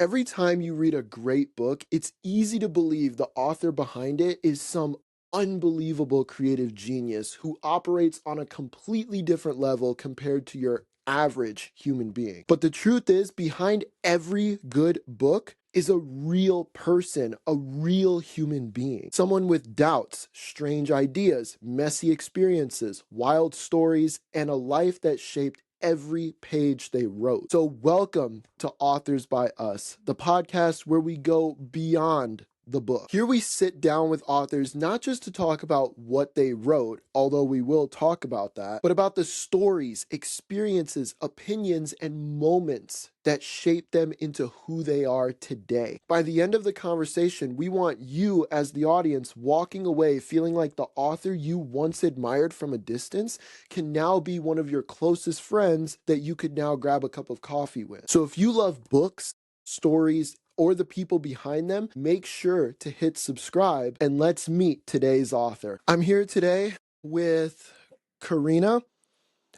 Every time you read a great book, it's easy to believe the author behind it is some unbelievable creative genius who operates on a completely different level compared to your average human being. But the truth is, behind every good book is a real person, a real human being. Someone with doubts, strange ideas, messy experiences, wild stories, and a life that shaped every page they wrote. So, welcome to Authors by Us, the podcast where we go beyond the book. Here we sit down with authors not just to talk about what they wrote, although we will talk about that, but about the stories, experiences, opinions, and moments that shape them into who they are today. By the end of the conversation, we want you as the audience walking away feeling like the author you once admired from a distance can now be one of your closest friends that you could now grab a cup of coffee with. So if you love books, stories, or the people behind them, make sure to hit subscribe and let's meet today's author. I'm here today with Corina.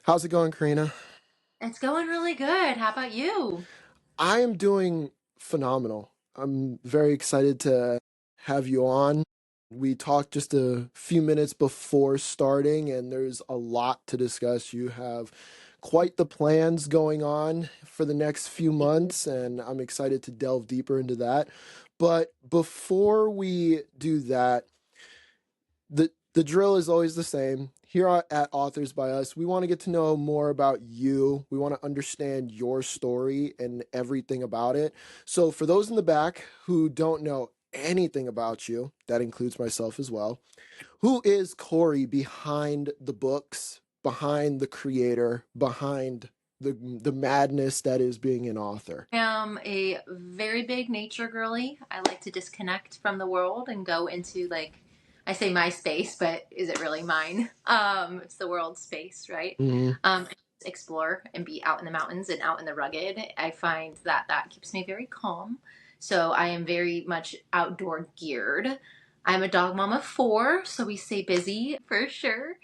How's it going, Corina? It's going really good. How about you? I am doing phenomenal. I'm very excited to have you on. We talked just a few minutes before starting, and there's a lot to discuss. You have quite the plans going on for the next few months, and I'm excited to delve deeper into that. But before we do that, the drill is always the same. Here at Authors by Us, we want to get to know more about you. We want to understand your story and everything about it. So for those in the back who don't know anything about you, that includes myself as well, who is Corey behind the books, behind the creator, behind the madness that is being an author? I am a very big nature girly. I like to disconnect from the world and go into I say my space, but is it really mine? It's the world's space, right? Mm-hmm. Explore and be out in the mountains and out in the rugged. I find that that keeps me very calm. So I am very much outdoor geared. I'm a dog mom of 4, so we stay busy for sure.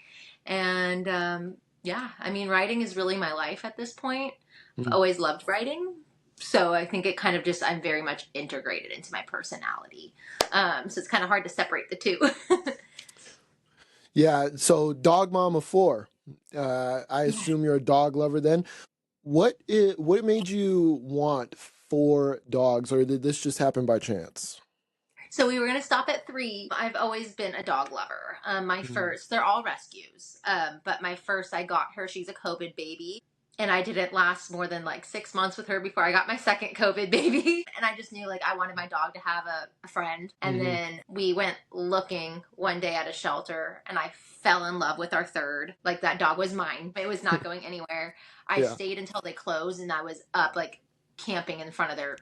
And yeah, I mean, writing is really my life at this point. I've always loved writing. So I think it kind of just, I'm very much integrated into my personality. So it's kind of hard to separate the two. Yeah, so dog mom of 4. I Yeah. assume you're a dog lover then. What made you want 4 dogs, or did this just happen by chance? So we were going to stop at 3. I've always been a dog lover. My Mhm. first, they're all rescues. But my first, I got her, she's a COVID baby. And I didn't last more than like 6 months with her before I got my second COVID baby. And I just knew like I wanted my dog to have a friend. And Mhm. then we went looking one day at a shelter and I fell in love with our third. Like that dog was mine. It was not going anywhere. I Yeah. stayed until they closed and I was up like camping in front of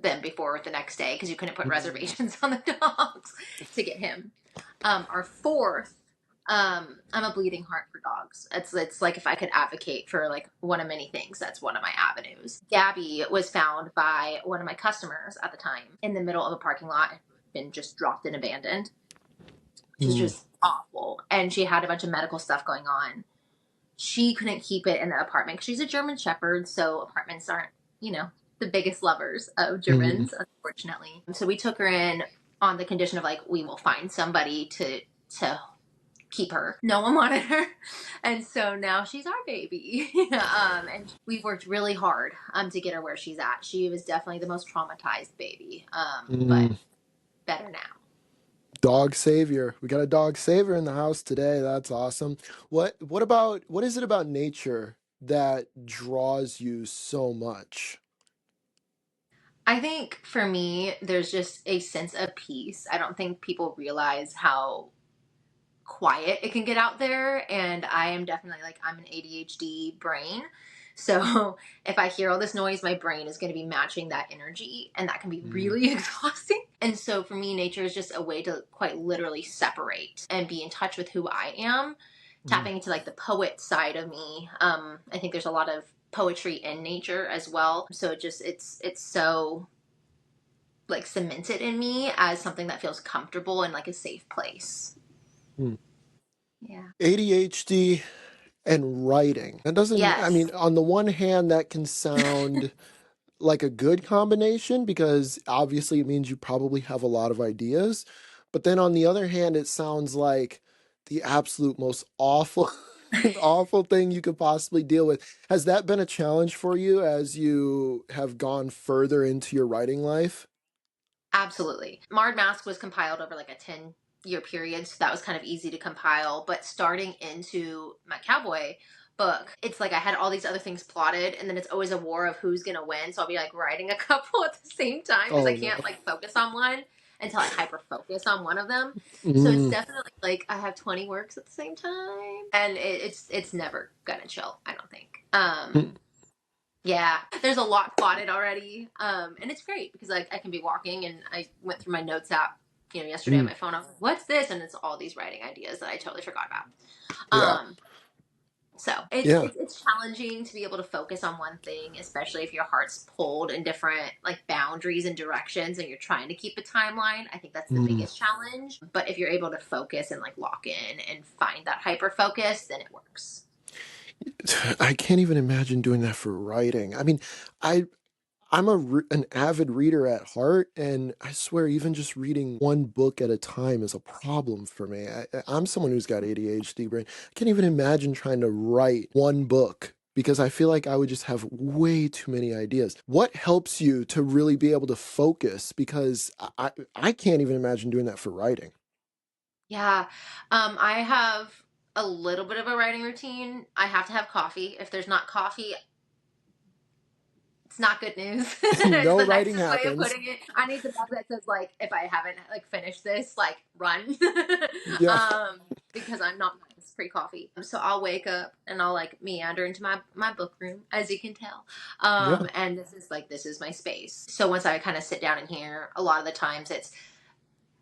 them before the next day because you couldn't put Mhm. reservations on the dogs to get him. Our fourth, I'm a bleeding heart for dogs. It's like if I could advocate for like one of many things, that's one of my avenues. Gabby was found by one of my customers at the time in the middle of a parking lot, been just dropped and abandoned. Which is Mhm. just awful. And she had a bunch of medical stuff going on. She couldn't keep it in the apartment because she's a German Shepherd, so apartments aren't, you know, the biggest lovers of Mhm. Germans, unfortunately. So we took her in on the condition of like we will find somebody to keep her. No one wanted her, and so now she's our baby. And we've worked really hard to get her where she's at. She was definitely the most traumatized baby, but Mhm. better now. Dog savior. We got a dog savior in the house today. That's awesome. What is it about nature that draws you so much? I think for me, there's just a sense of peace. I don't think people realize how quiet it can get out there. And I am definitely like, I'm an ADHD brain. So if I hear all this noise, my brain is going to be matching that energy. And that can be Mhm. really exhausting. And so for me, nature is just a way to quite literally separate and be in touch with who I am, Mhm. tapping into like the poet side of me. I think there's a lot of poetry in nature as well. So it's so like cemented in me as something that feels comfortable and like a safe place. Mhm. Yeah. ADHD and writing. That doesn't, I Yes. mean, on the one hand, that can sound like a good combination because obviously it means you probably have a lot of ideas. But then on the other hand, it sounds like the absolute most awful, awful thing you could possibly deal with. Has that been a challenge for you as you have gone further into your writing life? Absolutely. Marred Mask was compiled over like a 10-year period, so that was kind of easy to compile. But starting into my Cowboy book, it's like I had all these other things plotted, and then it's always a war of who's gonna win. So I'll be like writing a couple at the same time because I Oh no. can't like focus on one until I hyper focus on one of them. So it's Mm, definitely like I have 20 works at the same time, and it's never gonna chill. I don't think. mm, Yeah, there's a lot plotted already, and it's great because I can be walking, and I went through my notes app, yesterday on mm. my phone. I was like, "What's this?" And it's all these writing ideas that I totally forgot about. Yeah. Um, so it's Yeah. it's it's challenging to be able to focus on one thing, especially if your heart's pulled in different like boundaries and directions, and you're trying to keep a timeline. I think that's the Mm. biggest challenge. But if you're able to focus and like lock in and find that hyper focus, then it works. I can't even imagine doing that for writing. I mean, I I'm an avid reader at heart, and I swear even just reading one book at a time is a problem for me. I'm someone who's got ADHD brain. I can't even imagine trying to write one book because I feel like I would just have way too many ideas. What helps you to really be able to focus? Because I can't even imagine doing that for writing. Yeah. I have a little bit of a writing routine. I have to have coffee. If there's not coffee, it's not good news. It's No the writing nicest way of happens. putting it. I need the mug that says like if I haven't like finished this, like run. Yeah, um because I'm not nice pre-coffee. So I'll wake up and I'll like meander into my book room, as you can tell. yeah. And this is my space. So once I kind of sit down in here, a lot of the times it's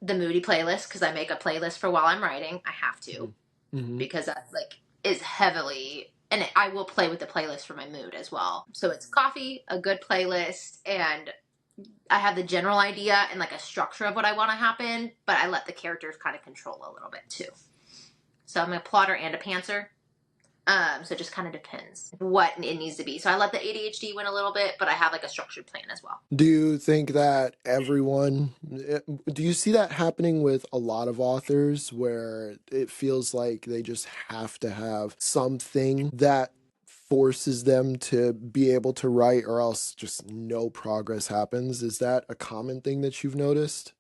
the moody playlist because I make a playlist for while I'm writing. I have to Mm-hmm. because that like is heavily and I will play with the playlist for my mood as well. So it's coffee, a good playlist, and I have the general idea and like a structure of what I want to happen, but I let the characters kind of control a little bit too. So I'm a plotter and a pantser. So it just kind of depends what it needs to be. So I let the ADHD win a little bit, but I have like a structured plan as well. Do you think that do you see that happening with a lot of authors where it feels like they just have to have something that forces them to be able to write or else just no progress happens? Is that a common thing that you've noticed?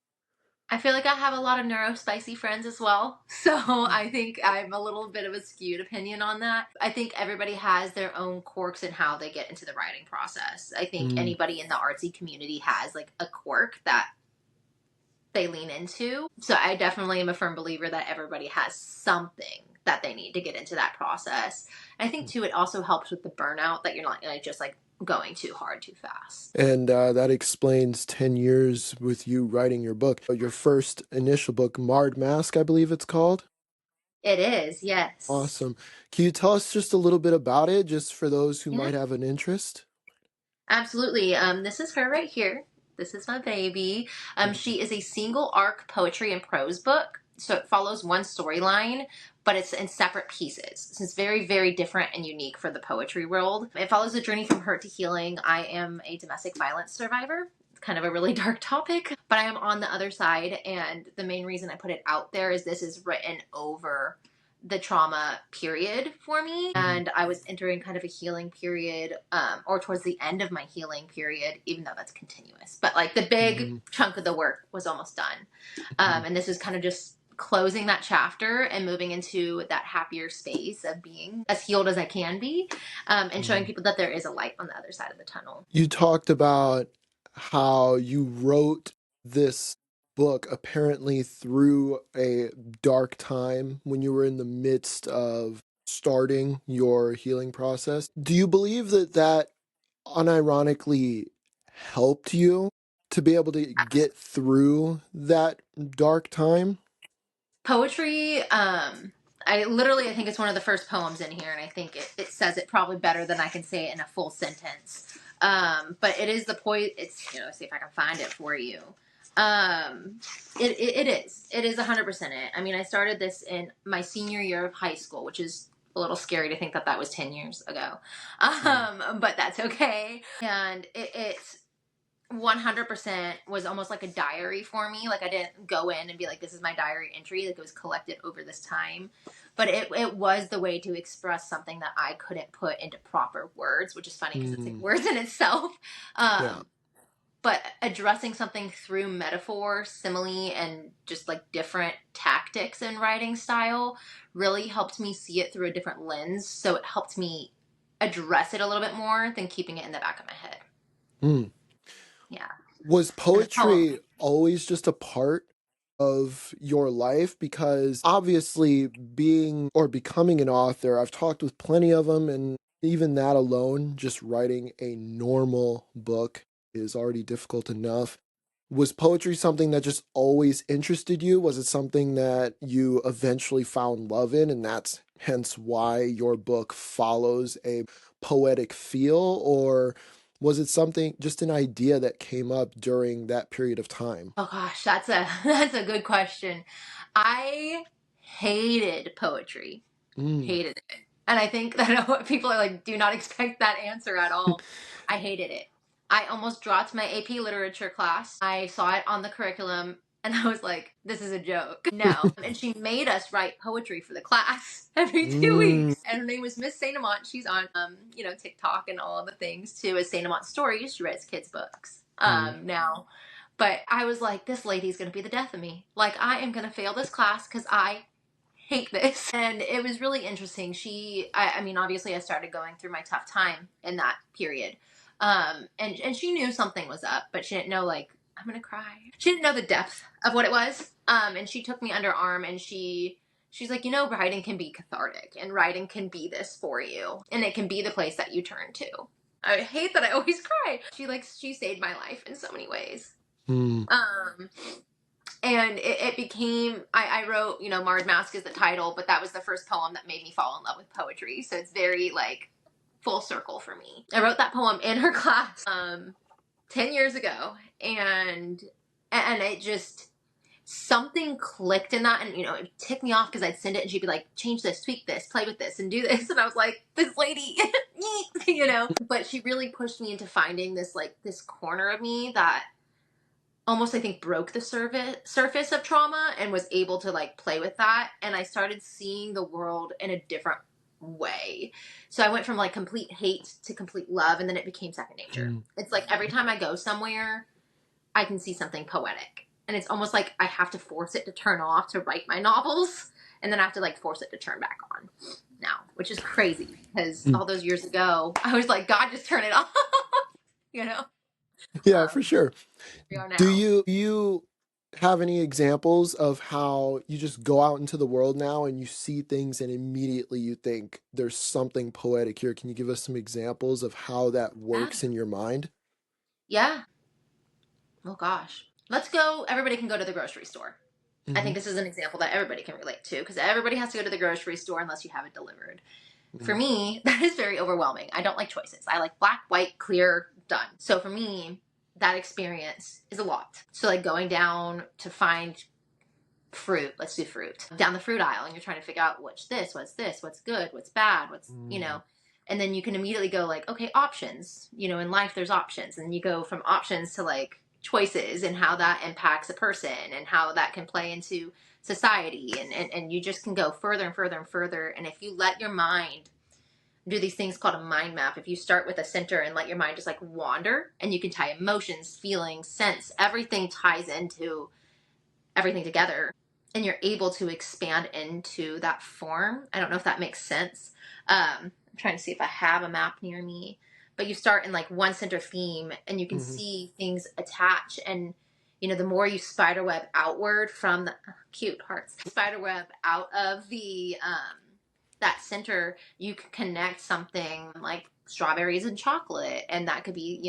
I feel like I have a lot of neurospicy friends as well. So I think I'm a little bit of a skewed opinion on that. I think everybody has their own quirks in how they get into the writing process. I think Mm, anybody in the artsy community has like a quirk that they lean into. So I definitely am a firm believer that everybody has something that they need to get into that process. And I think too, it also helps with the burnout that you're not like just like going too hard too fast. and that explains 10 years with you writing your book. Your first initial book, Marred Mask, I believe it's called. It is, yes. Awesome. Can you tell us just a little bit about it, just for those who Yeah. might have an interest? Absolutely. This is her right here. This is my baby. She is a single arc poetry and prose book. So it follows one storyline, but it's in separate pieces. So it's very, very different and unique for the poetry world. It follows the journey from hurt to healing. I am a domestic violence survivor. It's kind of a really dark topic, but I am on the other side. And the main reason I put it out there is this is written over the trauma period for me, Mhm, and I was entering kind of a healing period, or towards the end of my healing period, even though that's continuous, but like the big mhm, chunk of the work was almost done. mhm, And this is kind of just closing that chapter and moving into that happier space of being as healed as I can be, and showing mhm. people that there is a light on the other side of the tunnel. You talked about how you wrote this book apparently through a dark time when you were in the midst of starting your healing process. Do you believe that that unironically helped you to be able to get through that dark time? Poetry, I think it's one of the first poems in here, and I think it says it probably better than I can say it in a full sentence. But it is the it's, see if I can find it for you. Um, it is 100% it. I mean, I started this in my senior year of high school, which is a little scary to think that that was 10 years ago. Mm. But that's okay. And it's 100% was almost like a diary for me. Like I didn't go in and be like, this is my diary entry. Like it was collected over this time. But it was the way to express something that I couldn't put into proper words, which is funny because it's like Mm. words in itself. Yeah. But addressing something through metaphor, simile, and just like different tactics in writing style really helped me see it through a different lens. So it helped me address it a little bit more than keeping it in the back of my head. Mm. Yeah. Was And the poem. poetry always just a part of your life? Because obviously, being or becoming an author, I've talked with plenty of them, and even that alone, just writing a normal book is already difficult enough. Was poetry something that just always interested you? Was it something that you eventually found love in, and that's hence why your book follows a poetic feel? Or was it something, just an idea that came up during that period of time? Oh gosh, that's a that's a good question. I hated poetry. Mm. Hated it. And I think that what people are like, do not expect that answer at all. I hated it. I almost dropped my AP literature class. I saw it on the curriculum and I was like, this is a joke. No. And she made us write poetry for the class every two Mm. weeks. And her name was Miss Saint Amant. She's on TikTok and all the things too, as Saint Amant Stories. She writes kids' books. Mm. Now. But I was like, this lady's gonna be the death of me. Like I am gonna fail this class because I hate this. And it was really interesting. I mean, obviously I started going through my tough time in that period. And she knew something was up, but she didn't know, like, I'm going to cry. She didn't know the depth of what it was. And she took me under arm and she's like, writing can be cathartic and writing can be this for you. And it can be the place that you turn to. I hate that I always cry. She saved my life in so many ways. Mm. Um, and it became I wrote, Marred Mask is the title, but that was the first poem that made me fall in love with poetry, so it's very like full circle for me. I wrote that poem in her class 10 years ago, and it just something clicked in that, and it ticked me off because I'd send it and she'd be like, change this, tweak this, play with this, and do this, and I was like, this lady but she really pushed me into finding this corner of me that almost, I think, broke the surface of trauma and was able to like play with that. And I started seeing the world in a different way. So I went from like complete hate to complete love, and then it became second nature. Mm. It's like every time I go somewhere, I can see something poetic. And it's almost like I have to force it to turn off to write my novels. And then I have to like force it to turn back on now, which is crazy because Mm. all those years ago, I was like, God, just turn it off, you know? Yeah, for Um, sure. we are Do now. you have any examples of how you just go out into the world now and you see things and immediately you think there's something poetic here? Can you give us some examples of how that Yeah. works in your mind? Yeah. Oh gosh. Let's go. Everybody can go to the grocery store. I Mm-hmm. think this is an example that everybody can relate to because everybody has to go to the grocery store unless you have it delivered. For Mm. me, that is very overwhelming. I don't like choices. I like black, white, clear, done. So for me, that experience is a lot. So like going down to find fruit, let's do fruit, down the fruit aisle, and you're trying to figure out what's this, what's good, what's bad, Mm. and then you can immediately go like, okay, options. In life there's options, and you go from options to like choices and how that impacts a person and how that can play into society, and you just can go further and further and further. And if you let your mind do these things called a mind map, if you start with a center and let your mind just like wander, and you can tie emotions, feelings, sense, everything ties into everything together, and you're able to expand into that form. I don't know if that makes sense. I'm trying to see if I have a map near me, but you start in like one center theme and you can Mm-hmm. see things attach. And the more you spiderweb outward from the cute hearts, spiderweb out of the that center, you can connect something like strawberries and chocolate, and that could be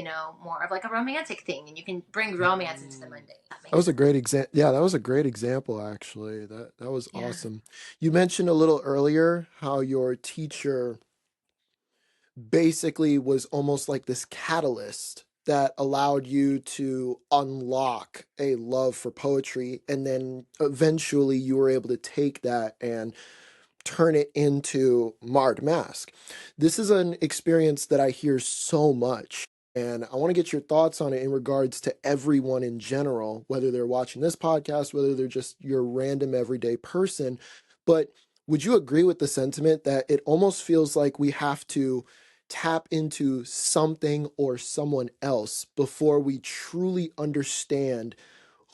more of like a romantic thing, and you can bring romance into the Mm. mundane. That That makes was a sense. great example. Yeah, that was a great example, actually. That was Yeah. awesome. You mentioned a little earlier how your teacher basically was almost like this catalyst that allowed you to unlock a love for poetry, and then eventually you were able to take that and turn it into marred mask. This is an experience that I hear so much. And I want to get your thoughts on it in regards to everyone in general, whether they're watching this podcast, whether they're just your random everyday person. But would you agree with the sentiment that it almost feels like we have to tap into something or someone else before we truly understand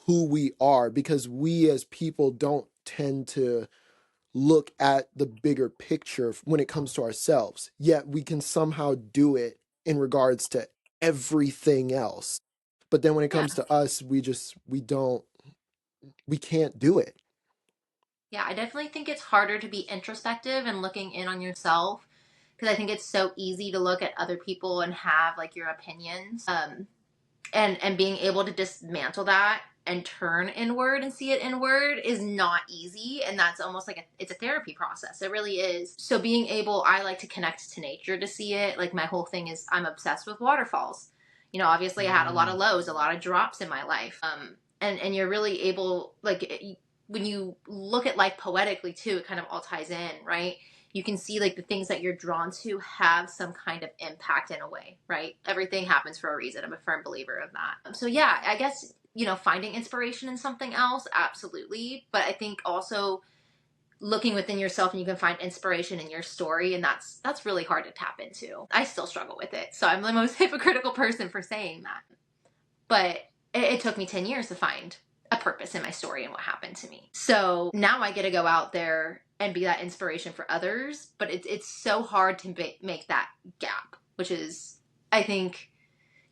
who we are? Because we as people don't tend to look at the bigger picture when it comes to ourselves, yet we can somehow do it in regards to everything else. But then when it Yeah. comes to us, we can't do it. Yeah, I definitely think it's harder to be introspective and looking in on yourself because I think it's so easy to look at other people and have like your opinions. And being able to dismantle that and turn inward and see it inward is not easy, and that's almost like it's a therapy process. It really is. So being able, I like to connect to nature to see it. Like my whole thing is I'm obsessed with waterfalls. Obviously I had a lot of Mm. lows, a lot of drops in my life. And you're really able, like when you look at life poetically too, it kind of all ties in, right? You can see like the things that you're drawn to have some kind of impact in a way, right? Everything happens for a reason. I'm a firm believer of that. So yeah, I guess, finding inspiration in something else, absolutely. But I think also looking within yourself and you can find inspiration in your story, and that's really hard to tap into. I still struggle with it. So I'm the most hypocritical person for saying that. But it took me 10 years to find a purpose in my story and what happened to me. So now I get to go out there and be that inspiration for others. But it's so hard to make that gap, which is, I think,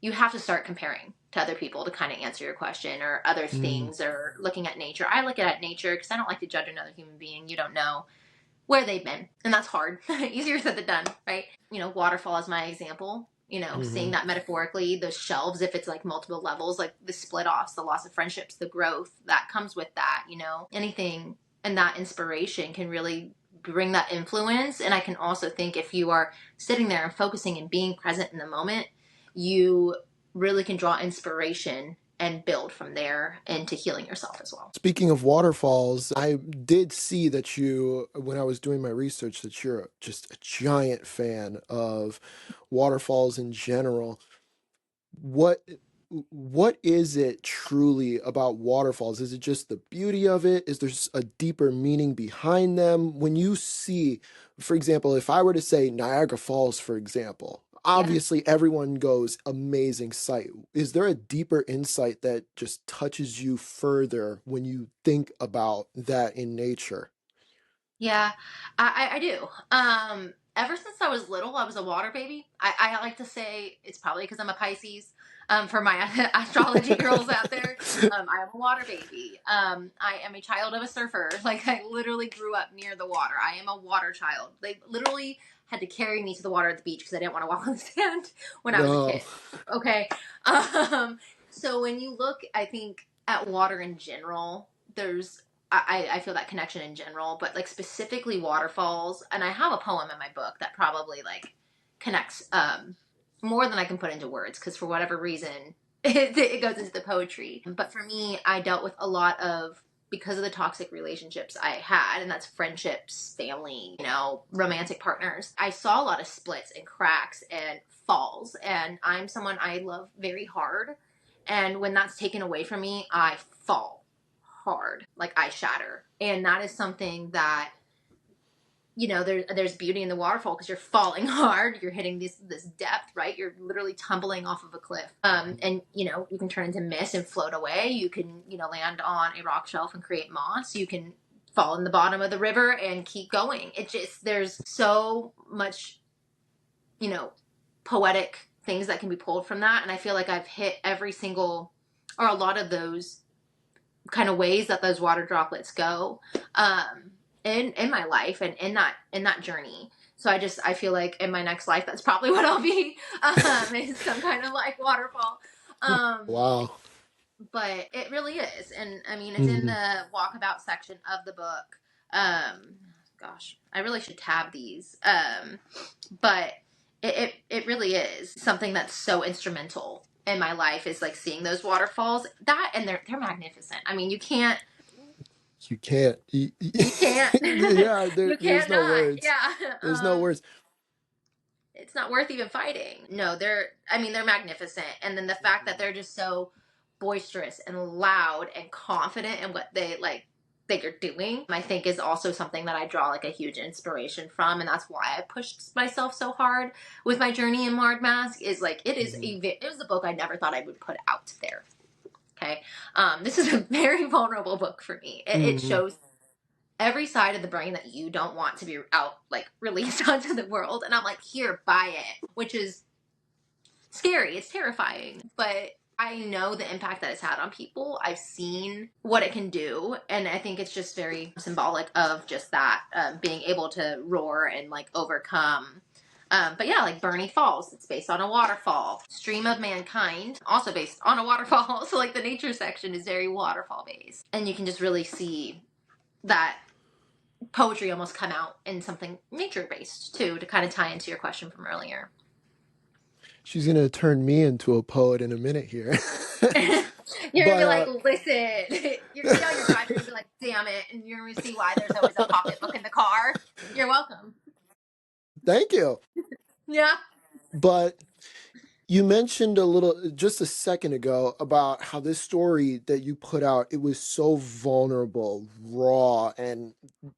you have to start comparing to other people to kind of answer your question, or other Mm. things, or looking at nature. I look at nature because I don't like to judge another human being. You don't know where they've been. And that's hard. Easier said than done, right? Waterfall is my example. Seeing Hmm. that metaphorically, those shelves, if it's like multiple levels, like the split offs, the loss of friendships, the growth that comes with that, anything, and that inspiration can really bring that influence. And I can also think if you are sitting there and focusing and being present in the moment, you really can draw inspiration and build from there into healing yourself as well. Speaking of waterfalls, I did see that when I was doing my research, that you're just a giant fan of waterfalls in general. what what is it truly about waterfalls? Is it just the beauty of it? Is there a deeper meaning behind them? When you see, for example, if I were to say Niagara Falls, for example, Yeah. obviously everyone goes amazing sight. Is there a deeper insight that just touches you further when you think about that in nature? Yeah, I do. Ever since I was little, I was a water baby. I like to say it's probably because I'm a Pisces. For my astrology girls out there, I am a water baby. I am a child of a surfer. Like I literally grew up near the water. I am a water child. They literally had to carry me to the water at the beach because I didn't want to walk on the sand when I was a No. kid. Okay. Um, so when you look, I think at water in general, there's I feel that connection in general, but like specifically waterfalls. And I have a poem in my book that probably like connects more than I can put into words because for whatever reason it goes into the poetry. But for me, I dealt with a lot of, because of the toxic relationships I had, and that's friendships, family, romantic partners. I saw a lot of splits and cracks and falls, and I'm someone I love very hard. And when that's taken away from me, I fall hard, like I shatter. And that is something that, there's beauty in the waterfall because you're falling hard, you're hitting this depth, right? You're literally tumbling off of a cliff. And you can turn into mist and float away. You can, land on a rock shelf and create moss. You can fall in the bottom of the river and keep going. It just, there's so much, you know, poetic things that can be pulled from that. And I feel like I've hit every single, or a lot of those kind of ways that those water droplets go, in my life and in that journey. So I feel like in my next life that's probably what I'll be, is some kind of like waterfall. um Wow. but it really is, and I mean it's in Mhm. the walkabout section of the book. Gosh, I really should tab these. But it really is something that's so instrumental in my life, is like seeing those waterfalls, that, and they're magnificent. I mean, you can't You can't. You can't. Yeah, You there's can't no not. words. Yeah. There's no words. It's not worth even fighting. No, I mean, they're magnificent. And then the fact that they're just so boisterous and loud and confident in what they're doing, I think is also something that I draw like a huge inspiration from. And that's why I pushed myself so hard with my journey in Marred Mask is like, Mhm. it was a book I never thought I would put out there. Okay. This is a very vulnerable book for me. It Mhm. shows every side of the brain that you don't want to be out, like released onto the world. And I'm like, here, buy it, which is scary. It's terrifying, but I know the impact that it's had on people. I've seen what it can do, and I think it's just very symbolic of just that being able to roar and like overcome. But yeah, like Bernie Falls, it's based on a waterfall. Stream of Mankind, also based on a waterfall. So like the nature section is very waterfall based, and you can just really see that poetry almost come out in something nature based too, to kind of tie into your question from earlier. She's gonna turn me into a poet in a minute here. You're gonna But be like, listen, you're gonna be on your drive, you're gonna be like, damn it, and you're gonna see why there's always a pocketbook in the car. You're welcome. thank you. Yeah. But you mentioned a little just a second ago about how this story that you put out, it was so vulnerable, raw, and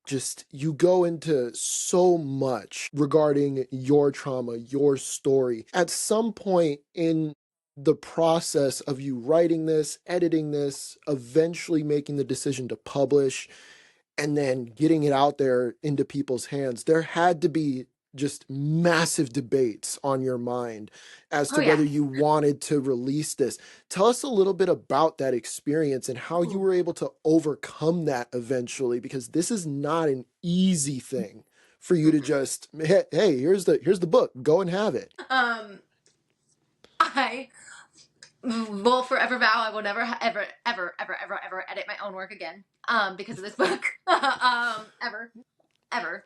just you go into so much regarding your trauma, your story. At some point in the process of you writing this, editing this, eventually making the decision to publish, and then getting it out there into people's hands, there had to be just massive debates on your mind as Oh to yeah. whether you wanted to release this. Tell us a little bit about that experience and how you Ooh. were able to overcome that eventually, because this is not an easy thing for you to Mm-mm. just, hey, here's the book, go and have it. Um, I will forever vow I will never ever edit my own work again. Because of this book. Ever, ever.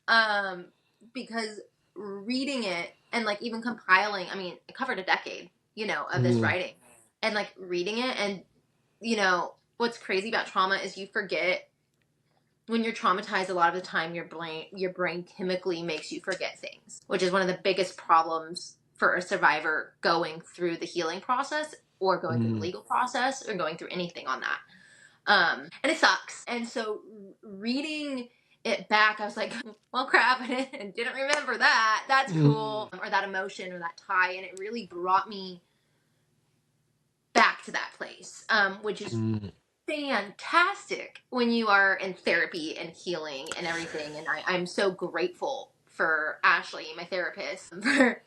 Um, because reading it and like even compiling, I mean, it covered a decade, of this Mm, writing, and like reading it, and what's crazy about trauma is you forget when you're traumatized. A lot of the time, your brain chemically makes you forget things, which is one of the biggest problems for a survivor going through the healing process or going through the mm, legal process or going through anything on that. And it sucks. And so reading it back, I was like, well, crap, and didn't remember that. That's mm, cool. Or that emotion or that tie. And it really brought me back to that place, which is mm, fantastic when you are in therapy and healing and everything. And I'm so grateful for Ashley, my therapist, for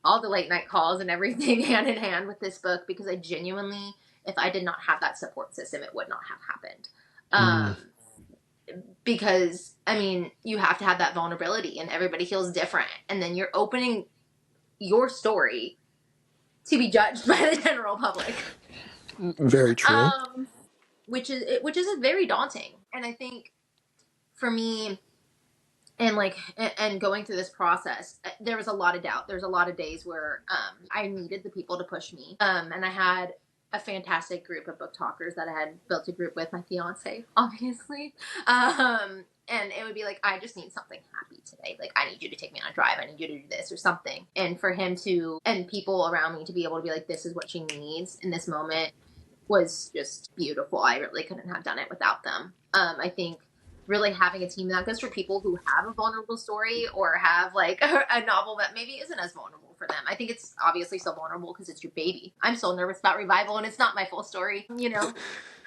all the late night calls and everything hand in hand with this book, because I genuinely, if I did not have that support system, it would not have happened. mm, Because I mean, you have to have that vulnerability, and everybody feels different, and then you're opening your story to be judged by the general public, very true. um, which is very daunting. And I think for me, and like and going through this process, there was a lot of doubt. There's a lot of days where I needed the people to push me, and I had a fantastic group of book talkers that I had built a group with, my fiance obviously, and it would be like, I just need something happy today, like I need you to take me on a drive, I need you to do this or something, and for him to, and people around me to be able to be like, this is what she needs in this moment, was just beautiful. I really couldn't have done it without them. I think really having a team, that goes for people who have a vulnerable story or have like a novel that maybe isn't as vulnerable for them. I think it's obviously so vulnerable because it's your baby. I'm so nervous about revival and it's not my full story.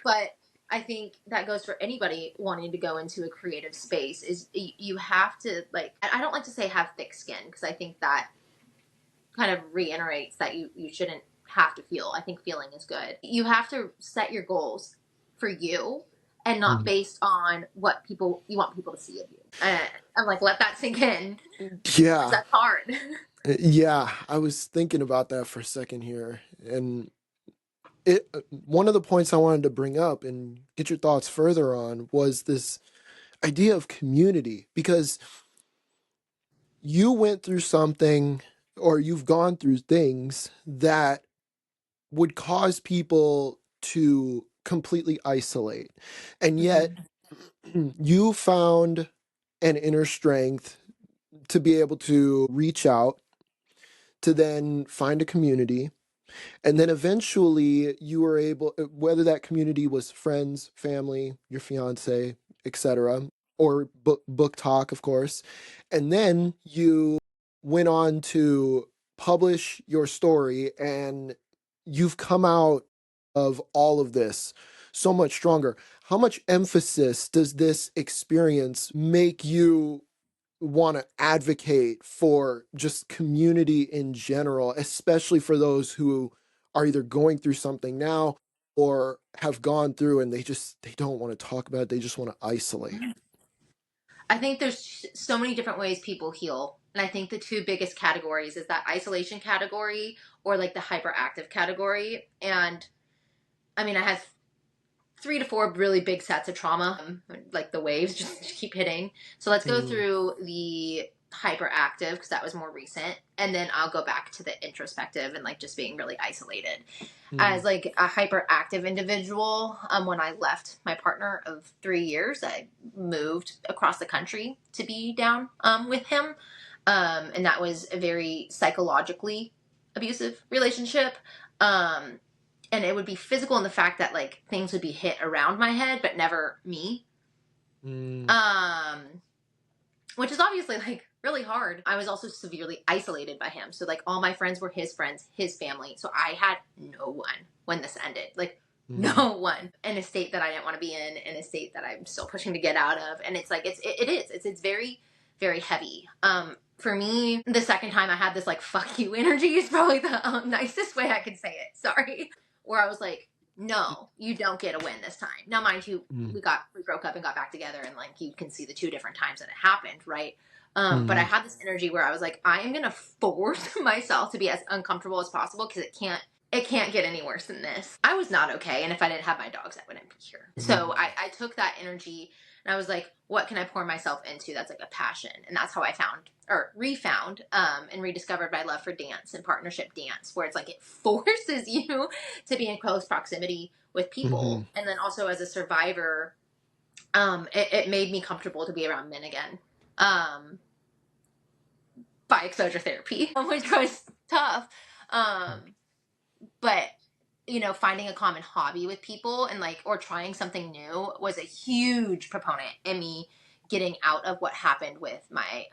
But I think that goes for anybody wanting to go into a creative space, is you have to, like, I don't like to say have thick skin, because I think that kind of reiterates that you shouldn't have to feel. I think feeling is good. You have to set your goals for you and not Mm. based on what people you want people to see of you. I'm like, let that sink in, because Yeah. that's hard. Yeah, I was thinking about that for a second here, and one of the points I wanted to bring up and get your thoughts further on was this idea of community, because you went through something, or you've gone through things that would cause people to completely isolate, and yet Mhm. You found an inner strength to be able to reach out, to then find a community. And then eventually you were able, whether that community was friends, family, your fiance, etc., or book talk, of course. And then you went on to publish your story, and you've come out of all of this so much stronger. How much emphasis does this experience make you want to advocate for just community in general, especially for those who are either going through something now or have gone through and they don't want to talk about it, they just want to isolate? I think there's so many different ways people heal. And I think the two biggest categories is that isolation category or like the hyperactive category. And I mean, I have 3 to 4 really big sets of trauma, like the waves just keep hitting. So let's go Mm, through the hyperactive because that was more recent. And then I'll go back to the introspective and like just being really isolated. As mm, like a hyperactive individual, when I left my partner of 3 years, I moved across the country to be down with him, and that was a very psychologically abusive relationship. Um, and it would be physical in the fact that like things would be hit around my head, but never me. mm, Um, which is obviously like really hard. I was also severely isolated by him. So like all my friends were his friends, his family. So I had no one when this ended. Like mm, no one in a state that I didn't want to be in a state that I'm still pushing to get out of. And it's like it's very very heavy. For me, the second time I had this like fuck you energy is probably the nicest way I could say it. Sorry. Where I was like, no, you don't get a win this time. Now, mind you, mm, we broke up and got back together, and like you can see the two different times that it happened, right? But I mm, had this energy where I was like, I am gonna force myself to be as uncomfortable as possible because it can't get any worse than this. I was not okay, and if I didn't have my dogs, I wouldn't be here. So mm, I took that energy and I was like, what can I pour myself into that's like a passion? And that's how I found or refound and rediscovered my love for dance and partnership dance, where it's like it forces you to be in close proximity with mhm, people. And then also as a survivor, it made me comfortable to be around men again, by exposure therapy, which was tough. But finding a common hobby with people and like or trying something new was a huge proponent in me getting out of what happened with my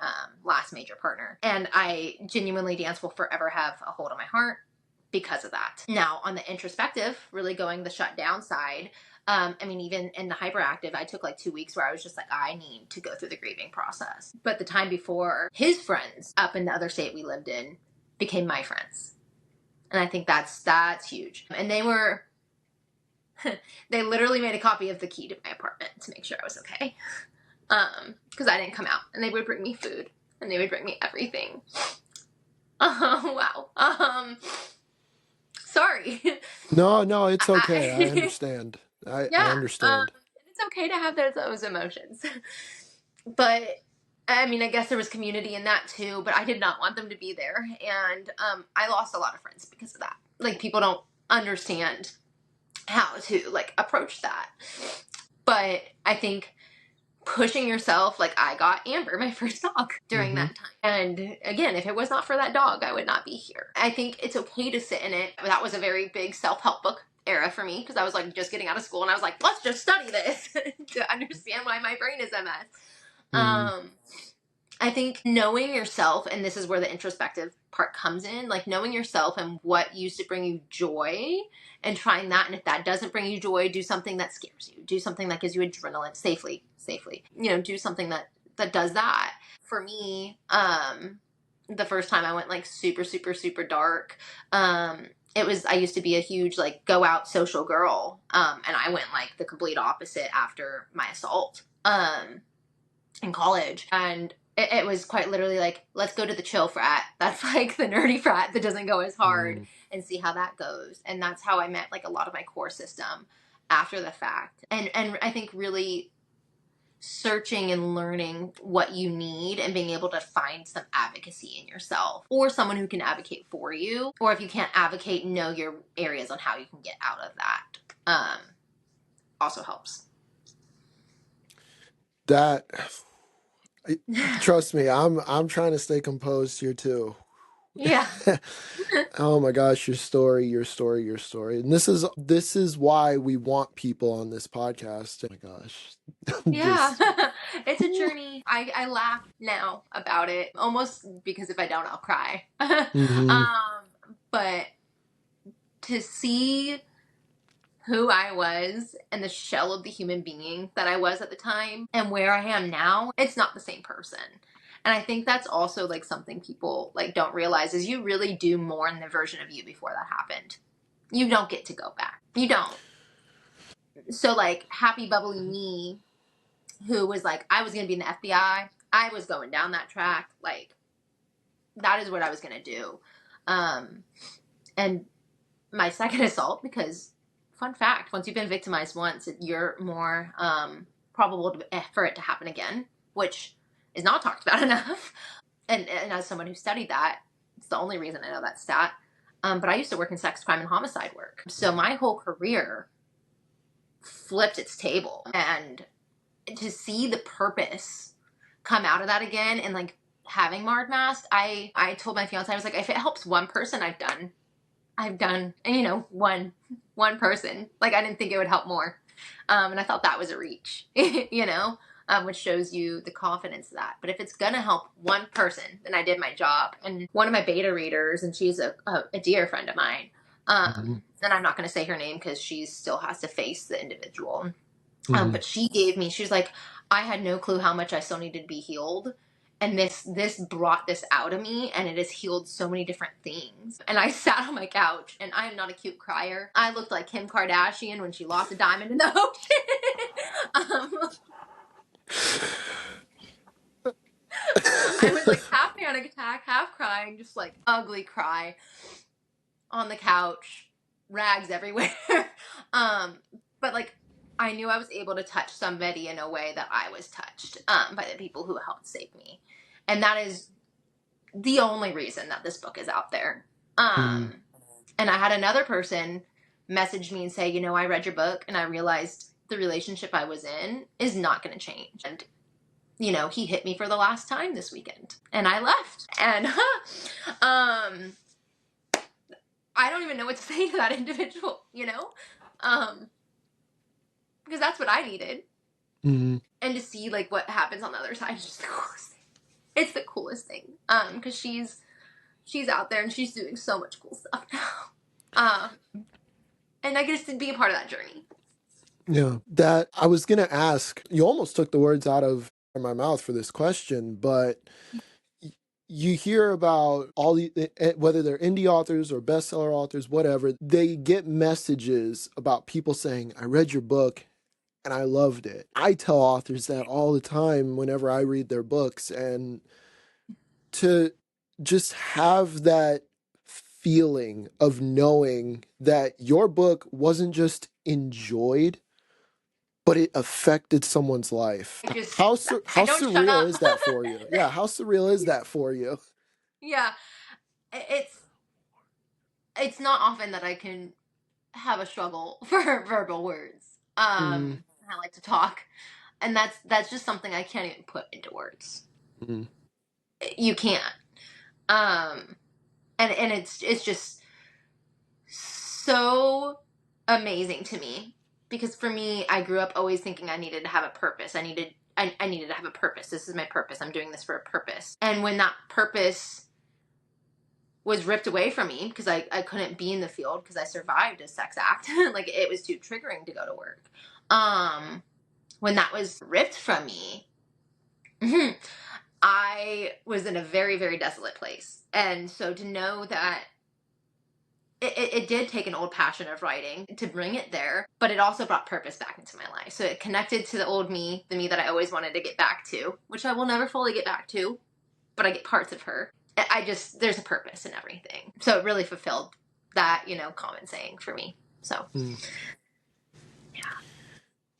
last major partner. And I genuinely dance will forever have a hold on my heart because of that. Now on the introspective, really going the shut down side, I mean, even in the hyperactive, I took like 2 weeks where I was just like, I need to go through the grieving process. But the time before, his friends up in the other state we lived in became my friends, and I think that's huge. And they literally made a copy of the key to my apartment to make sure I was okay. Because I didn't come out, and they would bring me food, and they would bring me everything. Wow. Sorry. no, no, it's okay. I I, understand. I yeah. understand. It's okay to have those emotions, but I mean, I guess there was community in that too. But I did not want them to be there, and I lost a lot of friends because of that. Like people don't understand how to like approach that. But I think pushing yourself, like I got Amber, my first dog, during Mhm, that time. And again, if it was not for that dog, I would not be here. I think it's okay to sit in it. That was a very big self-help book era for me because I was like just getting out of school and I was like, let's just study this to understand why my brain is a mess. mm, Um, I think knowing yourself, and this is where the introspective part comes in, like knowing yourself and what used to bring you joy and trying that. And if that doesn't bring you joy, do something that scares you. Do something that gives you adrenaline safely. Do something that does that. For me, the first time I went like super, super, super dark, I used to be a huge like go out social girl. And I went like the complete opposite after my assault. In college. And it was quite literally like, let's go to the chill frat. That's like the nerdy frat that doesn't go as hard mm. and see how that goes. And that's how I met like a lot of my core system after the fact. And I think really searching and learning what you need and being able to find some advocacy in yourself or someone who can advocate for you. Or if you can't advocate, know your areas on how you can get out of that. Also helps. That trust me, I'm trying to stay composed here too. Yeah. Oh my gosh, your story, your story, your story. And this is why we want people on this podcast. Oh my gosh. I'm Yeah. just It's a journey. I laugh now about it, almost because if I don't, I'll cry. hmm But to see who I was and the shell of the human being that I was at the time and where I am now, it's not the same person. And I think that's also like something people like don't realize is you really do mourn the version of you before that happened. You don't get to go back. You don't. So like happy bubbly me who was like I was going to be in the FBI. I was going down that track. Like that is what I was going to do. Um and my second assault because fun fact once you've been victimized once you're more probable for it to happen again, which is not talked about enough. And as someone who studied that, it's the only reason I know that stat. But I used to work in sex crime and homicide work, so my whole career flipped its table, and to see the purpose come out of that again and like having marred mask, I told my fiance I was like if it helps one person I've done, and one person. Like I didn't think it would help more, and I thought that was a reach, which shows you the confidence of that. But if it's gonna help one person, then I did my job. And one of my beta readers, and she's a dear friend of mine, hmm and I'm not gonna say her name because she still has to face the individual. hmm But she was like, I had no clue how much I still needed to be healed. And this brought this out of me and it has healed so many different things. And I sat on my couch and I am not a cute crier. I looked like Kim Kardashian when she lost a diamond in the ocean. I was like half panic attack, half crying, just like ugly cry on the couch, rags everywhere. But like I knew I was able to touch somebody in a way that I was touched by the people who helped save me. And that is the only reason that this book is out there. hmm And I had another person message me and say, I read your book and I realized the relationship I was in is not going to change. And, he hit me for the last time this weekend and I left. And I don't even know what to say to that individual, because that's what I needed. hmm And to see like what happens on the other side is just the coolest thing. It's the coolest thing. Because she's out there and she's doing so much cool stuff now. And I get to be a part of that journey. Yeah. That I was gonna ask, you almost took the words out of my mouth for this question, but you hear about all whether they're indie authors or bestseller authors, whatever, they get messages about people saying, I read your book and I loved it. I tell authors that all the time whenever I read their books, and to just have that feeling of knowing that your book wasn't just enjoyed, but it affected someone's life. How I don't shut surreal up. is that for you? Yeah, how surreal is that for you? Yeah, it's not often that I can have a struggle for verbal words. Mm, I like to talk, and that's just something I can't even put into words. mm, You can't. Um, and it's just so amazing to me because for me, I grew up always thinking I needed to have a purpose. I needed to have a purpose. This is my purpose. I'm doing this for a purpose. And when that purpose was ripped away from me because I couldn't be in the field because I survived a sex act, like it was too triggering to go to work. When that was ripped from me, I was in a very, very desolate place. And so to know that it did take an old passion of writing to bring it there, but it also brought purpose back into my life. So it connected to the old me, the me that I always wanted to get back to, which I will never fully get back to, but I get parts of her. There's a purpose in everything. So it really fulfilled that, common saying for me. So, mm. yeah.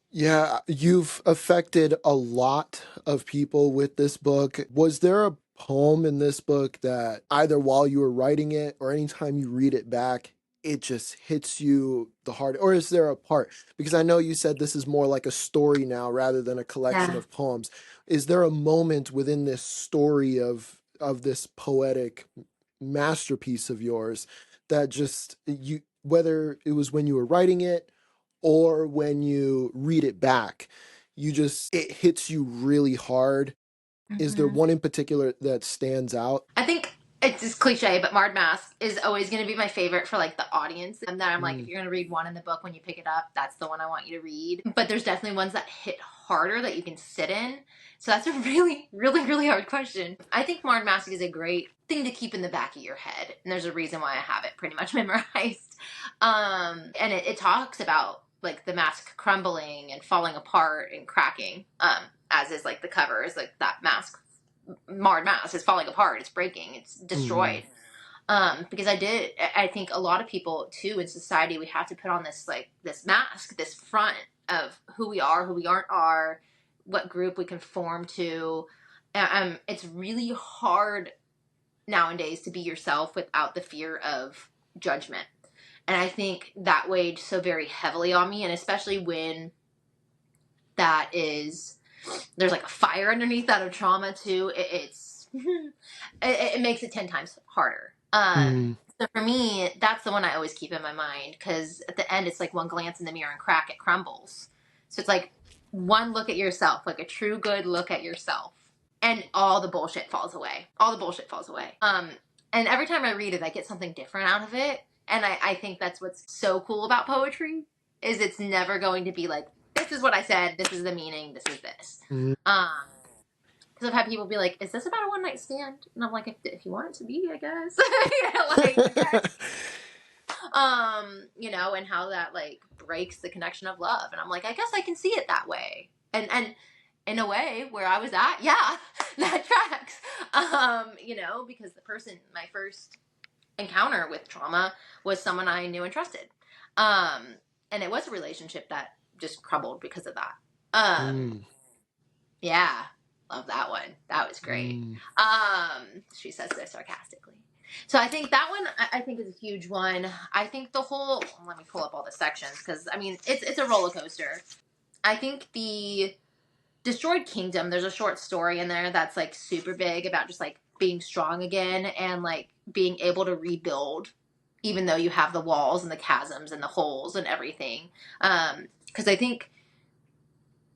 Yeah, you've affected a lot of people with this book. Was there a poem in this book that either while you were writing it or anytime you read it back, it just hits you the hard, or is there a part, because I know you said this is more like a story now rather than a collection Yeah. of poems. Is there a moment within this story of this poetic masterpiece of yours that just you, whether it was when you were writing it or when you read it back, you just, it hits you really hard? Is there Mhm. one in particular that stands out? I think it's just cliche, but Marred Mask is always going to be my favorite for like the audience. And that I'm like, if Mm, you're going to read one in the book when you pick it up, that's the one I want you to read. But there's definitely ones that hit harder that you can sit in. So that's a really, really, really hard question. I think Marred Mask is a great thing to keep in the back of your head. And there's a reason why I have it pretty much memorized. And it talks about like the mask crumbling and falling apart and cracking. As is like the cover is like that mask Marred Mask is falling apart, it's breaking, it's mm, destroyed. Because I think a lot of people too in society, we have to put on this like this mask, this front of who we are, who we are, what group we conform to. It's really hard nowadays to be yourself without the fear of judgment. And I think that weighed so very heavily on me, and especially when that is there's like a fire underneath that of trauma too. It makes it 10 times harder. mm, So for me, that's the one I always keep in my mind because at the end, it's like one glance in the mirror and crack, it crumbles. So it's like one look at yourself, like a true good look at yourself, and all the bullshit falls away. All the bullshit falls away. And every time I read it, I get something different out of it. And I think that's what's so cool about poetry is it's never going to be like, this is what I said, this is the meaning, this is this. mm. Um, because I've had people be like, "Is this about a one night stand?" And I'm like, "If you want it to be, I guess." Like, and how that like breaks the connection of love. And I'm like, I guess I can see it that way. And in a way where I was at, yeah, that tracks. Because the person, my first encounter with trauma was someone I knew and trusted. Um, and it was a relationship that just crumbled because of that. Um, Mm, yeah, love that one. That was great. mm. She says so sarcastically. So I think that one I think is a huge one. I think the whole let me pull up all the sections because I mean it's a roller coaster. I think the Destroyed Kingdom, there's a short story in there that's like super big about just like being strong again and like being able to rebuild even though you have the walls and the chasms and the holes and everything. Because I think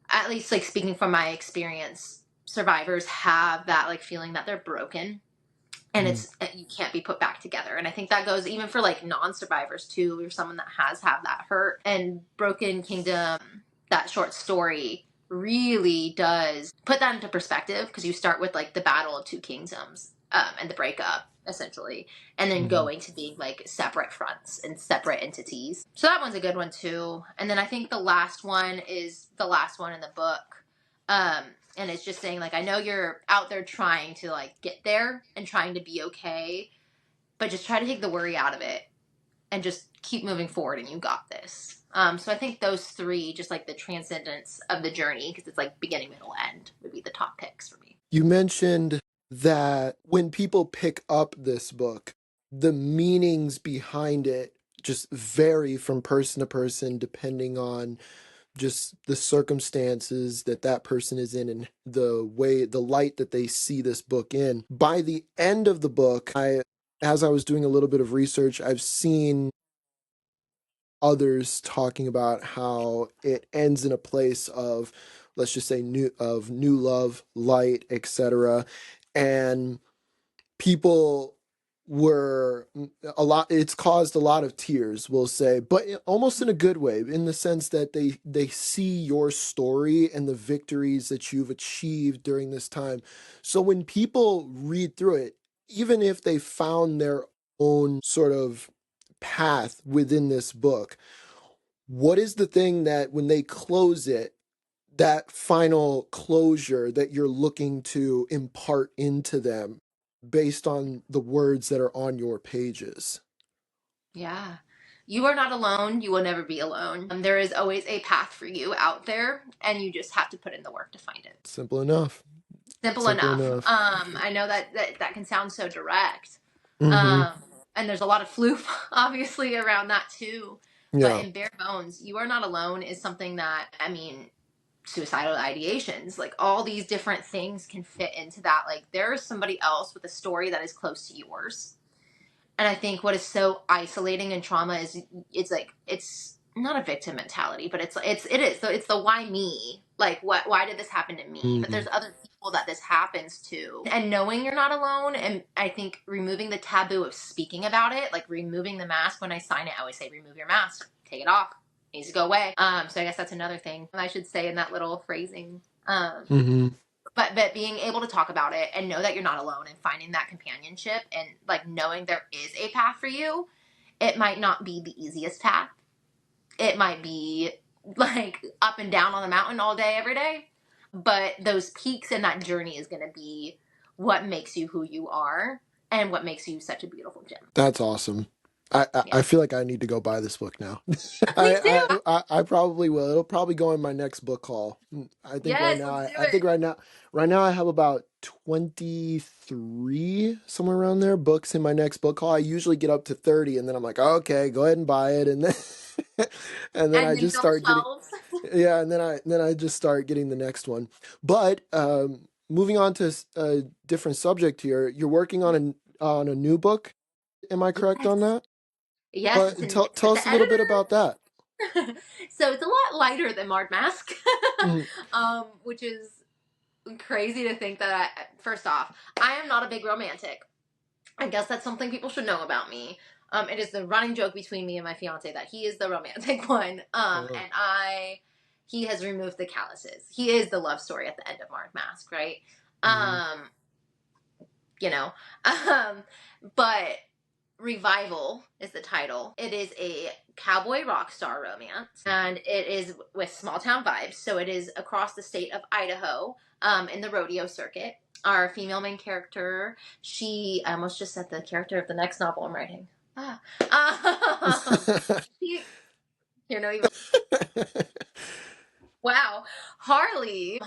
at least like speaking from my experience, survivors have that like feeling that they're broken and Mm, it's you can't be put back together. And I think that goes even for like non-survivors too, or someone that has had that hurt. And Broken Kingdom, that short story really does put that into perspective because you start with like the battle of two kingdoms and the breakup essentially, and then mhm. going to being like separate fronts and separate entities. So that one's a good one too. And then I think the last one is the last one in the book. Um, and it's just saying like I know you're out there trying to like get there and trying to be okay, but just try to take the worry out of it and just keep moving forward and you got this. So I think those three, just like the transcendence of the journey, because it's like beginning, middle, end, would be the top picks for me. You mentioned that when people pick up this book, the meanings behind it just vary from person to person depending on just the circumstances that that person is in and the way, the light that they see this book in. By the end of the book, as I was doing a little bit of research, I've seen others talking about how it ends in a place of, let's just say, new love, light, etc. And people were a lot, it's caused a lot of tears, we'll say, but almost in a good way, in the sense that they see your story and the victories that you've achieved during this time. So when people read through it, even if they found their own sort of path within this book, what is the thing that when they close it, that final closure that you're looking to impart into them based on the words that are on your pages? Yeah. You are not alone. You will never be alone. There is always a path for you out there, and you just have to put in the work to find it. Simple enough. Simple Simple enough. enough. I know that can sound so direct. Mm-hmm. Um, and there's a lot of floof obviously around that too. But Yeah. in bare bones, you are not alone is something that, I mean, suicidal ideations, like all these different things can fit into that. Like there is somebody else with a story that is close to yours. And I think what is so isolating in trauma is it's like it's not a victim mentality, but it is. So it's the why me? Like why did this happen to me? But Mm-hmm. there's other people that this happens to. And knowing you're not alone, and I think removing the taboo of speaking about it, like removing the mask. When I sign it, I always say remove your mask, take it off. It needs to go away. So I guess that's another thing I should say in that little phrasing. Mm-hmm. But being able to talk about it and know that you're not alone and finding that companionship and like knowing there is a path for you. It might not be the easiest path. It might be like up and down on the mountain all day every day, but those peaks and that journey is going to be what makes you who you are and what makes you such a beautiful gem. That's awesome. I Yeah. feel like I need to go buy this book now. Me too. I probably will. It'll probably go in my next book haul. I think right Yes, now let's do I think it. right now I have about 23 somewhere around there books in my next book haul. I usually get up to 30 and then I'm like, okay, go ahead and buy it and then and then I And then just fill the start getting shelves. yeah, and then I just start getting the next one. But moving on to a different subject here, you're working on a new book. Am I correct Yes. on that? Yes, What? it's Tell with us the a little bit editor. about that. So it's a lot lighter than Marred Mask, Mhm. which is crazy to think that first off, I am not a big romantic. I guess that's something people should know about me. It is the running joke between me and my fiance that he is the romantic one. Oh. He has removed the calluses. He is the love story at the end of Marred Mask, right? Mhm. Um, you know, um, but Revival is the title. It is a cowboy rock star romance, and it is with small town vibes. So it is across the state of Idaho, in the rodeo circuit. Our female main character, I almost just said the character of the next novel I'm writing. She, you know, even Wow. Harley,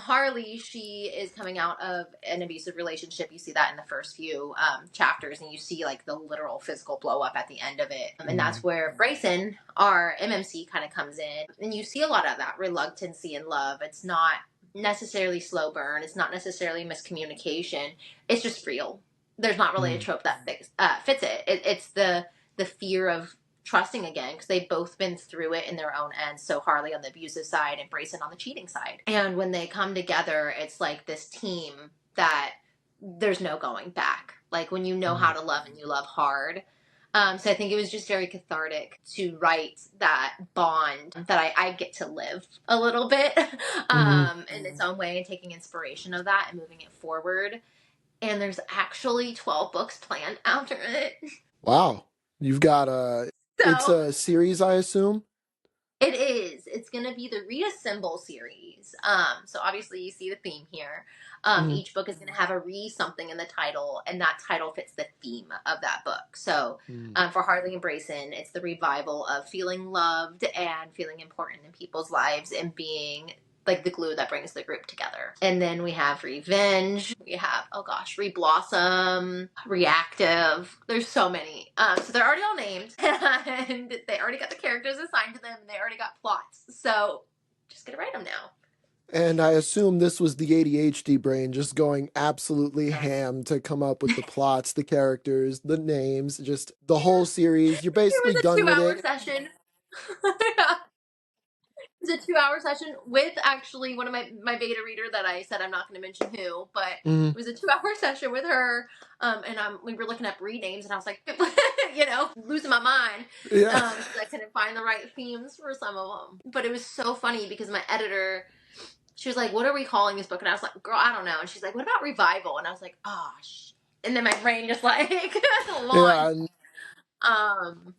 she is coming out of an abusive relationship. You see that in the first few chapters, and you see like the literal physical blow up at the end of it. And Mhm. that's where Brayson, our MMC, kind of comes in. And you see a lot of that reluctancy in love. It's not necessarily slow burn, it's not necessarily miscommunication. It's just real. There's not really a Mhm. trope that fits it. It's the fear of trusting again because they've both been through it in their own ends. So Harley on the abusive side and Brayson on the cheating side. And when they come together, it's like this team that there's no going back. Like when you know how Mhm. to love and you love hard. So I think it was just very cathartic to write that bond that I get to live a little bit Mhm. in its own way and taking inspiration of that and moving it forward. And there's actually 12 books planned after it. Wow. You've got it's So a series, I assume. it is. It's going to be the Read a Symbol series. So obviously you see the theme here. Mhm. Each book is going to have a re something in the title, and that title fits the theme of that book. So Mhm. for Harley and Brayson, it's the revival of feeling loved and feeling important in people's lives and being like the glue that brings the group together. And then we have Revenge. We have, oh gosh, Reblossom, Reactive. There's so many. So they're already all named and they already got the characters assigned to them and they already got plots. So just gonna write them now. And I assume this was the ADHD brain just going absolutely Yes. ham to come up with the plots, the characters, the names, just the whole series. You're It basically was a done with 2 hour it. session. It was a 2 hour session with actually one of my beta reader that I said I'm not going to mention who, but Mhm. it was a 2 hour session with her. And we were looking up renames, and I was like, losing my mind Yeah. because I couldn't find the right themes for some of them. But it was so funny because my editor, she was like, "What are we calling this book?" And I was like, "Girl, I don't know." And she's like, "What about Revival?" And I was like, "Oh, and then my brain just like Yeah. launched. Um,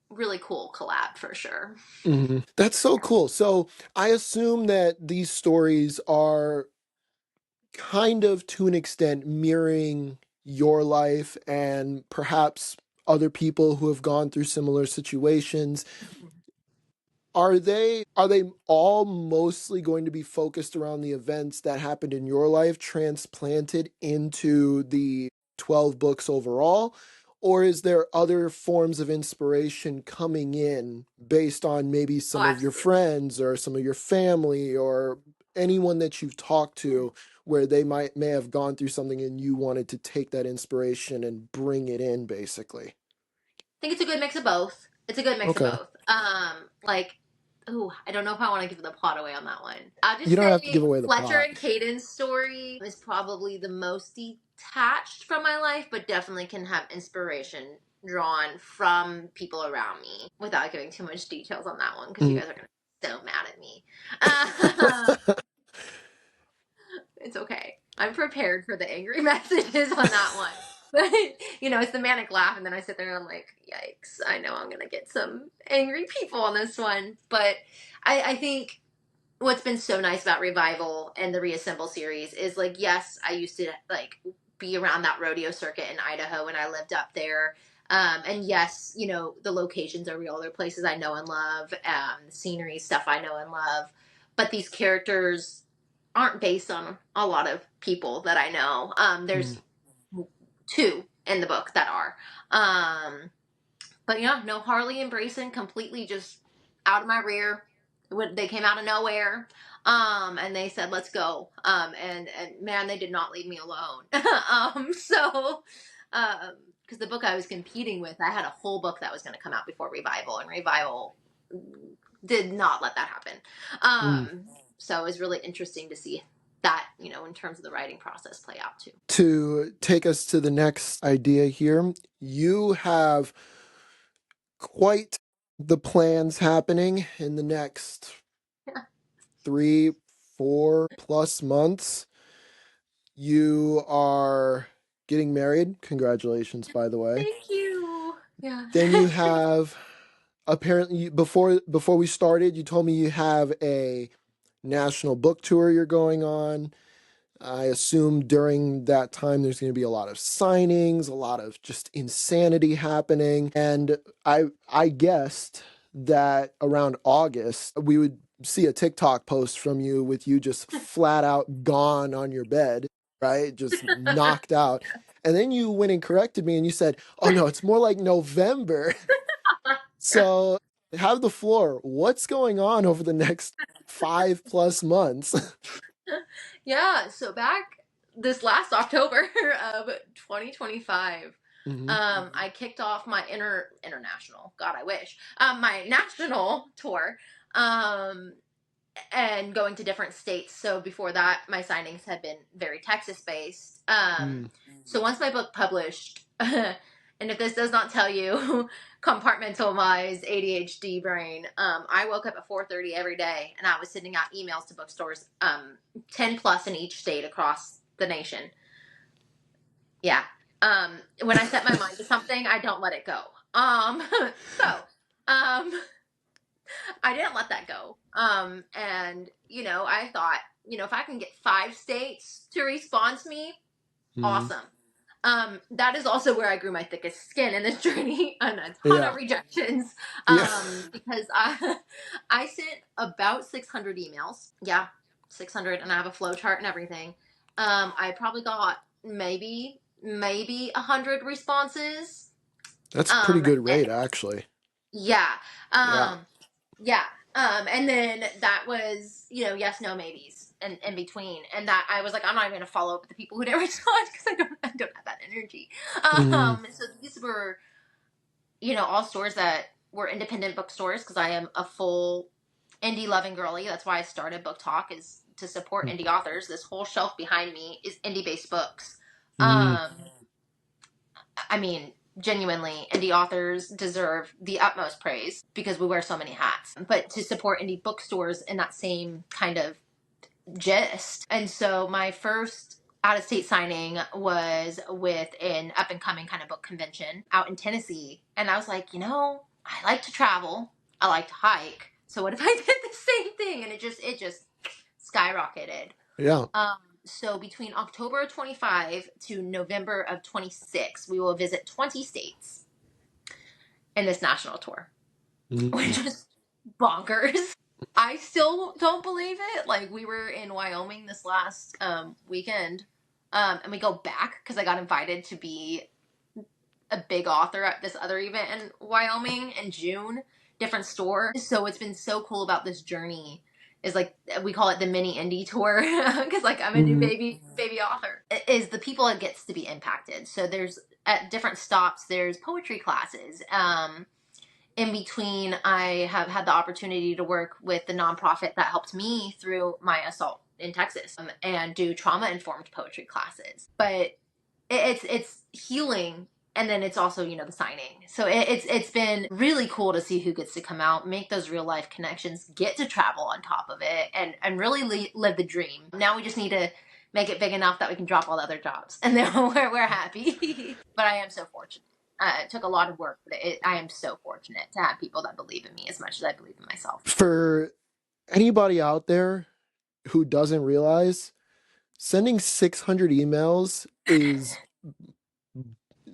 really cool collab for sure. Mhm. That's so cool. So I assume that these stories are kind of to an extent mirroring your life and perhaps other people who have gone through similar situations. Are they all mostly going to be focused around the events that happened in your life transplanted into the 12 books overall? Or is there other forms of inspiration coming in based on maybe Oh, some of your absolutely. friends or some of your family or anyone that you've talked to where they may have gone through something and you wanted to take that inspiration and bring it in basically? Think it's a good mix of both. It's a good mix of Okay. both. Like, ooh, I don't know if I want to give the plot away on that one. I'll You just don't have to give say away the Fletcher plot. and Caden's story is probably the most detached from my life, but definitely can have inspiration drawn from people around me without giving too much details on that one because you Mm. guys are gonna be so mad at me. Uh, it's okay. I'm prepared for the angry messages on that one. But, it's the manic laugh, and then I sit there and I'm like, yikes, I know I'm going to get some angry people on this one. But I think what's been so nice about Revival and the Reassemble series is, like, yes, I used to, like, be around that rodeo circuit in Idaho when I lived up there. And yes, the locations are real. They're places I know and love, the scenery stuff I know and love. But these characters aren't based on a lot of people that I know. Mm. There's two in the book that are. But yeah, no, Harley and Brayson completely just out of my rear. They came out of nowhere. And they said, let's go. And man, they did not leave me alone. Because the book I was competing with, I had a whole book that was going to come out before Revival, and Revival did not let that happen. Mm. So it was really interesting to see that, in terms of the writing process play out too. To take us to the next idea here, you have quite the plans happening in the next Yeah. 3, 4+ months. You are getting married. Congratulations, by the way. Thank you. Yeah. Then you have apparently before we started, you told me you have a national book tour you're going on. I assume during that time there's going to be a lot of signings, a lot of just insanity happening. And I guessed that around August we would see a TikTok post from you with you just flat out gone on your bed, right? Just knocked out. And then you went and corrected me and you said, "Oh no, it's more like November." So, have the floor. What's going on over the next 5+ months? Yeah, so back this last October of 2025, Hmm. I kicked off my international, God, I wish, my national tour, um, and going to different states. So before that, my signings had been very Texas based. Mm. So once my book published, and if this does not tell you, compartmentalized ADHD brain, I woke up at 4:30 every day, and I was sending out emails to bookstores, 10 plus in each state across the nation. Yeah. When I set my mind to something, I don't let it go. So, um, I didn't let that go. And I thought, if I can get 5 states to respond to me, Mm. awesome. That is also where I grew my thickest skin in this journey, and a ton of Yeah. rejections. Yeah. Because I sent about 600 emails. Yeah, 600, and I have a flow chart and everything. I probably got maybe 100 responses. That's a pretty Um, good rate, actually. yeah. Yeah. Um, yeah. And then that was, yes, no, maybes and in between. And that I was like, I'm not even going to follow up with the people who didn't respond because I don't have that energy. Hmm. So these were, all stores that were independent bookstores because I am a full indie loving girly. That's why I started Book Talk, is to support indie authors. This whole shelf behind me is indie based books. Mm. Um, I mean, genuinely, indie authors deserve the utmost praise because we wear so many hats. But to support indie bookstores in that same kind of gist. And so my first out of state signing was with an up and coming kind of book convention out in Tennessee. And I was like, I like to travel, I like to hike. So what if I did the same thing? And it just skyrocketed. Yeah. Um, so between October of 25 to November of 26, we will visit 20 states in this national tour, Mm. which was bonkers. I still don't believe it. Like, we were in Wyoming this last weekend, and we go back because I got invited to be a big author at this other event in Wyoming in June, different store. So what's been so cool about this journey is like we call it the mini indie tour because like I'm a new Mm, baby author. Is the people that gets to be impacted. So there's at different stops there's poetry classes. In between, I have had the opportunity to work with the nonprofit that helped me through my assault in Texas, and do trauma informed poetry classes. But it's healing, and then it's also the signing. So it's been really cool to see who gets to come out, make those real life connections, get to travel on top of it, and really live the dream. Now we just need to make it big enough that we can drop all the other jobs, and then we're happy. But I am so fortunate. It took a lot of work, but I am so fortunate to have people that believe in me as much as I believe in myself. for anybody out there who doesn't realize, sending 600 emails is,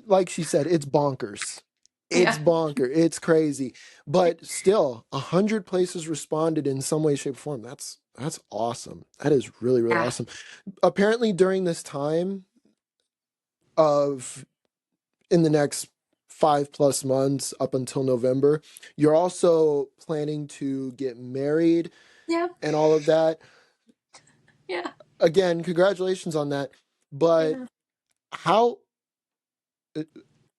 like she said, it's bonkers. It's Yeah, bonker. It's crazy. But still, 100 places responded in some way, shape, or form. That's awesome. That is really, really yeah, awesome. Apparently, during this time of in the next 5+ months up until November, you're also planning to get married yeah, and all of that. yeah, Again, congratulations on that. But yeah, how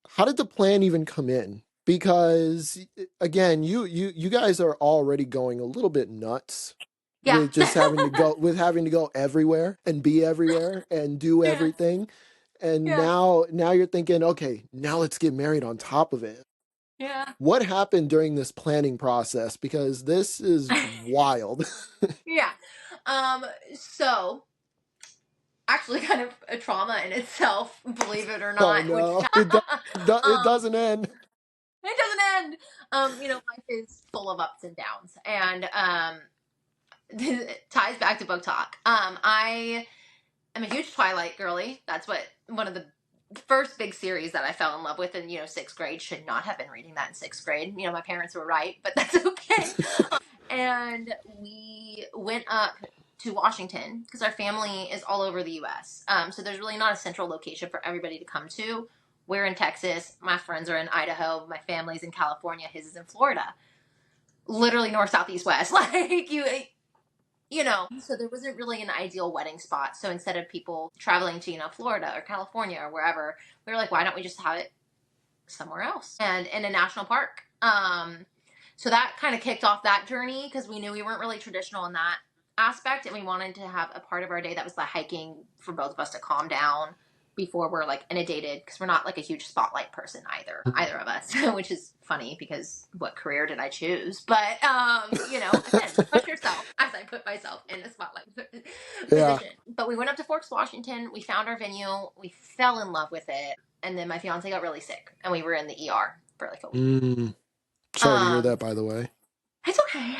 how did the plan even come in? Because again, you guys are already going a little bit nuts yeah, with just having to go everywhere and be everywhere and do yeah, everything. And yeah, now you're thinking, okay, now let's get married on top of it. yeah. What happened during this planning process? Because this is wild. Yeah. Um, so actually kind of a trauma in itself, believe it or Oh not, which no, it um doesn't end. it doesn't end. Life is full of ups and downs. And it ties back to book talk. I'm a huge Twilight girly. That's what one of the first big series that I fell in love with in sixth grade. Should not have been reading that in sixth grade. My parents were right, but that's okay. And we went up to Washington because our family is all over the U.S. So there's really not a central location for everybody to come to. We're in Texas. My friends are in Idaho. My family's in California. His is in Florida. Literally north, south, east, west. Like so there wasn't really an ideal wedding spot. So instead of people traveling to, Florida or California or wherever, we were like, why don't we just have it somewhere else and in a national park? So that kind of kicked off that journey because we knew we weren't really traditional in that aspect, and we wanted to have a part of our day that was the hiking for both of us to calm down before we're like inundated, because we're not like a huge spotlight person either of us, which is funny because what career did I choose? But again, push yourself as I put myself in the spotlight Yeah. position. But we went up to Forks, Washington. We found our venue. We fell in love with it, and then my fiance got really sick, and we were in the ER for like a week. Mm, sorry to hear Um, that, by the way. it's okay.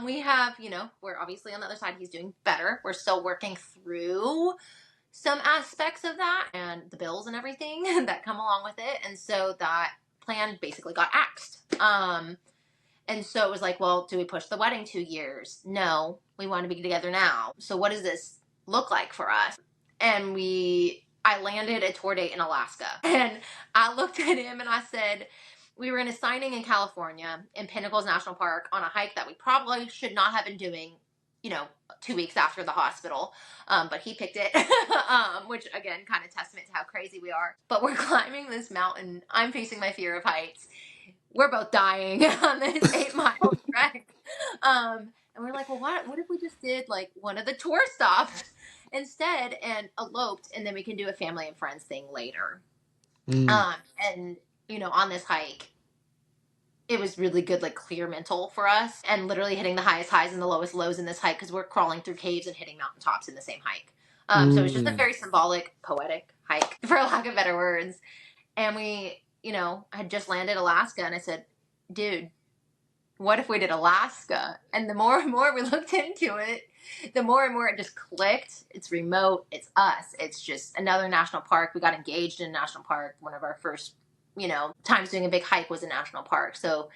We have, we're obviously on the other side. He's doing better. We're still working through some aspects of that and the bills and everything that come along with it. And so that plan basically got axed. And so it was like, well, do we push the wedding 2 years? No, we want to be together now. So what does this look like for us? And I landed a tour date in Alaska. And I looked at him and I said, we were in a signing in California in Pinnacles National Park on a hike that we probably should not have been doing, 2 weeks after the hospital. But he picked it, which again, kind of testament to how crazy we are. But we're climbing this mountain. I'm facing my fear of heights. We're both dying on this 8-mile trek. And we're like, well, what if we just did like one of the tour stops instead and eloped, and then we can do a family and friends thing later. Mm, And on this hike, it was really good, like clear mental for us, and literally hitting the highest highs and the lowest lows in this hike because we're crawling through caves and hitting mountaintops in the same hike. So it was just a mm. very symbolic, poetic hike, for lack of better words. And we, had just landed Alaska, and I said, dude, what if we did Alaska? And the more and more we looked into it, the more and more it just clicked. It's remote. It's us. It's just another national park. We got engaged in a national park. One of our first, times doing a big hike was a national park. So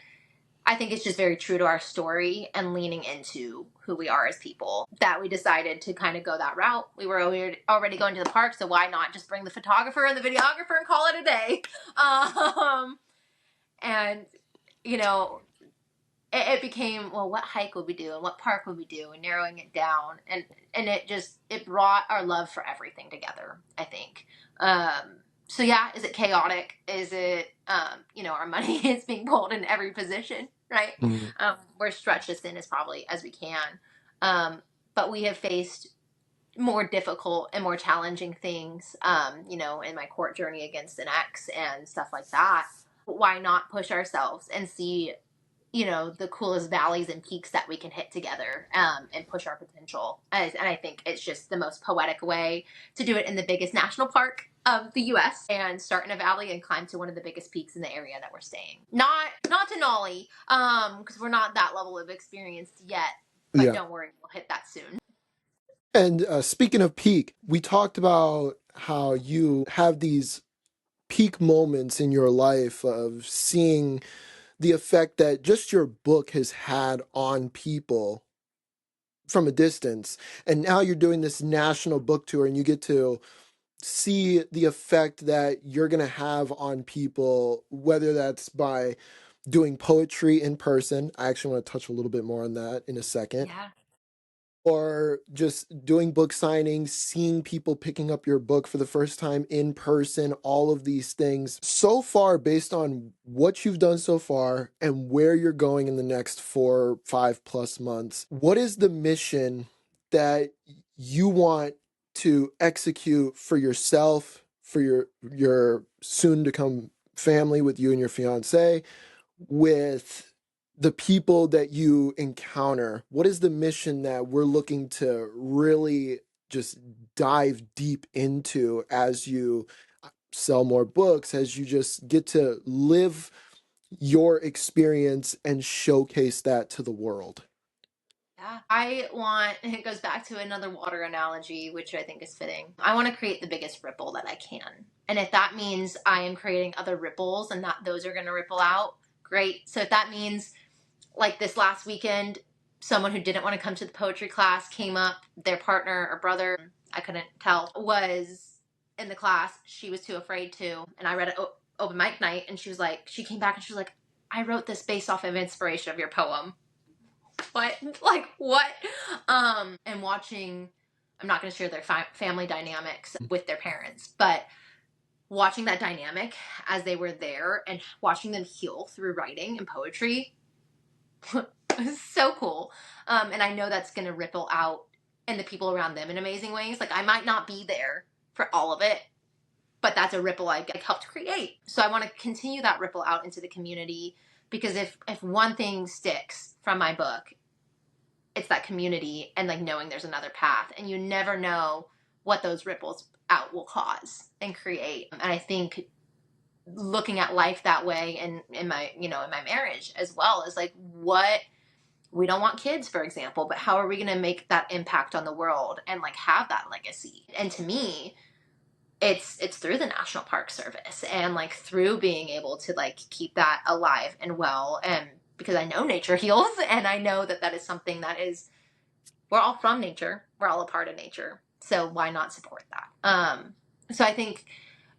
I think it's just very true to our story and leaning into who we are as people that we decided to kind of go that route. We were already going to the park, so why not just bring the photographer and the videographer and call it a day? Um, and you know, it became, well, what hike would we do and what park would we do, and narrowing it down, and it brought our love for everything together, I think. So yeah, is it chaotic? Is it, our money is being pulled in every position, right? Mm. We're stretched as thin as probably as we can. um, but we have faced more difficult and more challenging things, in my court journey against an ex and stuff like that. Why not push ourselves and see, the coolest valleys and peaks that we can hit together, and push our potential. And I think it's just the most poetic way to do it in the biggest national park of the US, and start in a valley and climb to one of the biggest peaks in the area that we're staying. Not to Nolly, because we're not that level of experienced yet, but Yeah. don't worry, we'll hit that soon. And speaking of peak, we talked about how you have these peak moments in your life of seeing the effect that just your book has had on people from a distance. And now you're doing this national book tour and you get to see the effect that you're going to have on people, whether that's by doing poetry in person. I actually want to touch a little bit more on that in a second. Yeah. Or just doing book signings, seeing people picking up your book for the first time in person, all of these things. So far, based on what you've done so far and where you're going in the next 4, 5+ months, what is the mission that you want to execute for yourself, for your soon to come family with you and your fiance, with the people that you encounter? What is the mission that we're looking to really just dive deep into as you sell more books, as you just get to live your experience and showcase that to the world? Yeah. I want, it goes back to another water analogy, which I think is fitting. I want to create the biggest ripple that I can. And if that means I am creating other ripples and that those are going to ripple out, great. So if that means, like this last weekend, someone who didn't want to come to the poetry class came up, their partner or brother, I couldn't tell, was in the class. She was too afraid to. And I read it open mic night, and she came back and she was like, I wrote this based off of inspiration of your poem. What? Like, what? And watching, I'm not going to share their family dynamics with their parents, but watching that dynamic as they were there and watching them heal through writing and poetry was so cool. And I know that's going to ripple out and the people around them in amazing ways. Like, I might not be there for all of it, but that's a ripple I helped create. So I want to continue that ripple out into the community, because if one thing sticks from my book, it's that community and like knowing there's another path, and you never know what those ripples out will cause and create. And I think looking at life that way, and in my marriage as well, is like, what, we don't want kids, for example, but how are we going to make that impact on the world and like have that legacy? And to me, it's through the National Park Service and like through being able to like keep that alive and well. And because I know nature heals, and I know that that is something that is, we're all from nature, we're all a part of nature, so why not support that? So I think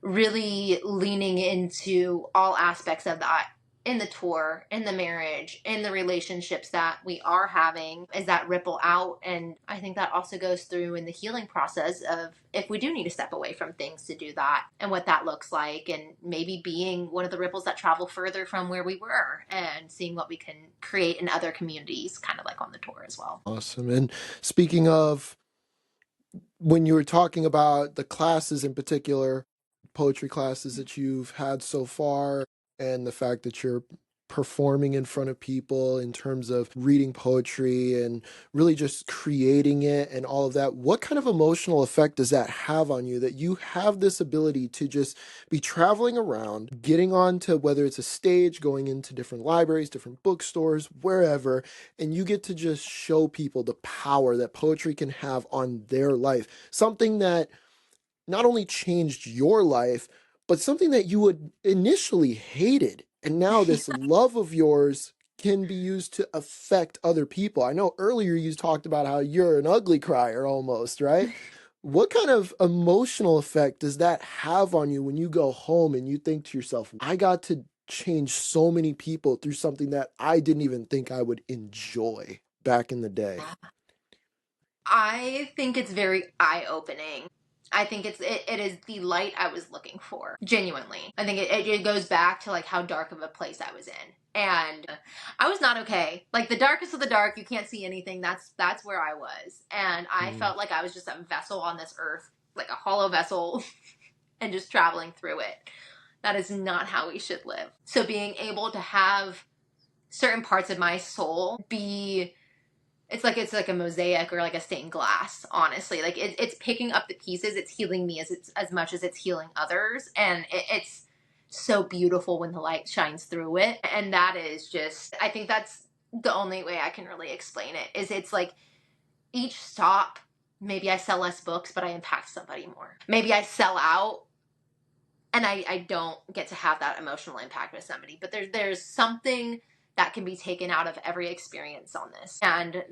really leaning into all aspects of that in the tour, in the marriage, in the relationships that we are having, is that ripple out. And I think that also goes through in the healing process of if we do need to step away from things to do that, and what that looks like, and maybe being one of the ripples that travel further from where we were and seeing what we can create in other communities, kind of like on the tour as well. Awesome. And speaking of, when you were talking about the classes in particular, poetry classes that you've had so far, and the fact that you're performing in front of people in terms of reading poetry and really just creating it and all of that, what kind of emotional effect does that have on you, that you have this ability to just be traveling around, getting onto, whether it's a stage, going into different libraries, different bookstores, wherever, and you get to just show people the power that poetry can have on their life? Something that not only changed your life, but something that you would initially hated. And now this love of yours can be used to affect other people. I know earlier you talked about how you're an ugly crier almost, right? What kind of emotional effect does that have on you when you go home and you think to yourself, I got to change so many people through something that I didn't even think I would enjoy back in the day? I think it's very eye opening. I think it is the light I was looking for. Genuinely, I think it goes back to like how dark of a place I was in, and I was not okay. Like the darkest of the dark, you can't see anything. That's where I was, and I Mm. felt like I was just a vessel on this earth, like a hollow vessel, and just traveling through it. That is not how we should live. So being able to have certain parts of my soul be, it's like a mosaic or like a stained glass, honestly. Like it's picking up the pieces, it's healing me as much as it's healing others, and it's so beautiful when the light shines through it. And that is just, I think that's the only way I can really explain it, is it's like each stop, maybe I sell less books but I impact somebody more. Maybe I sell out and I don't get to have that emotional impact with somebody. But there's something that can be taken out of every experience on this, and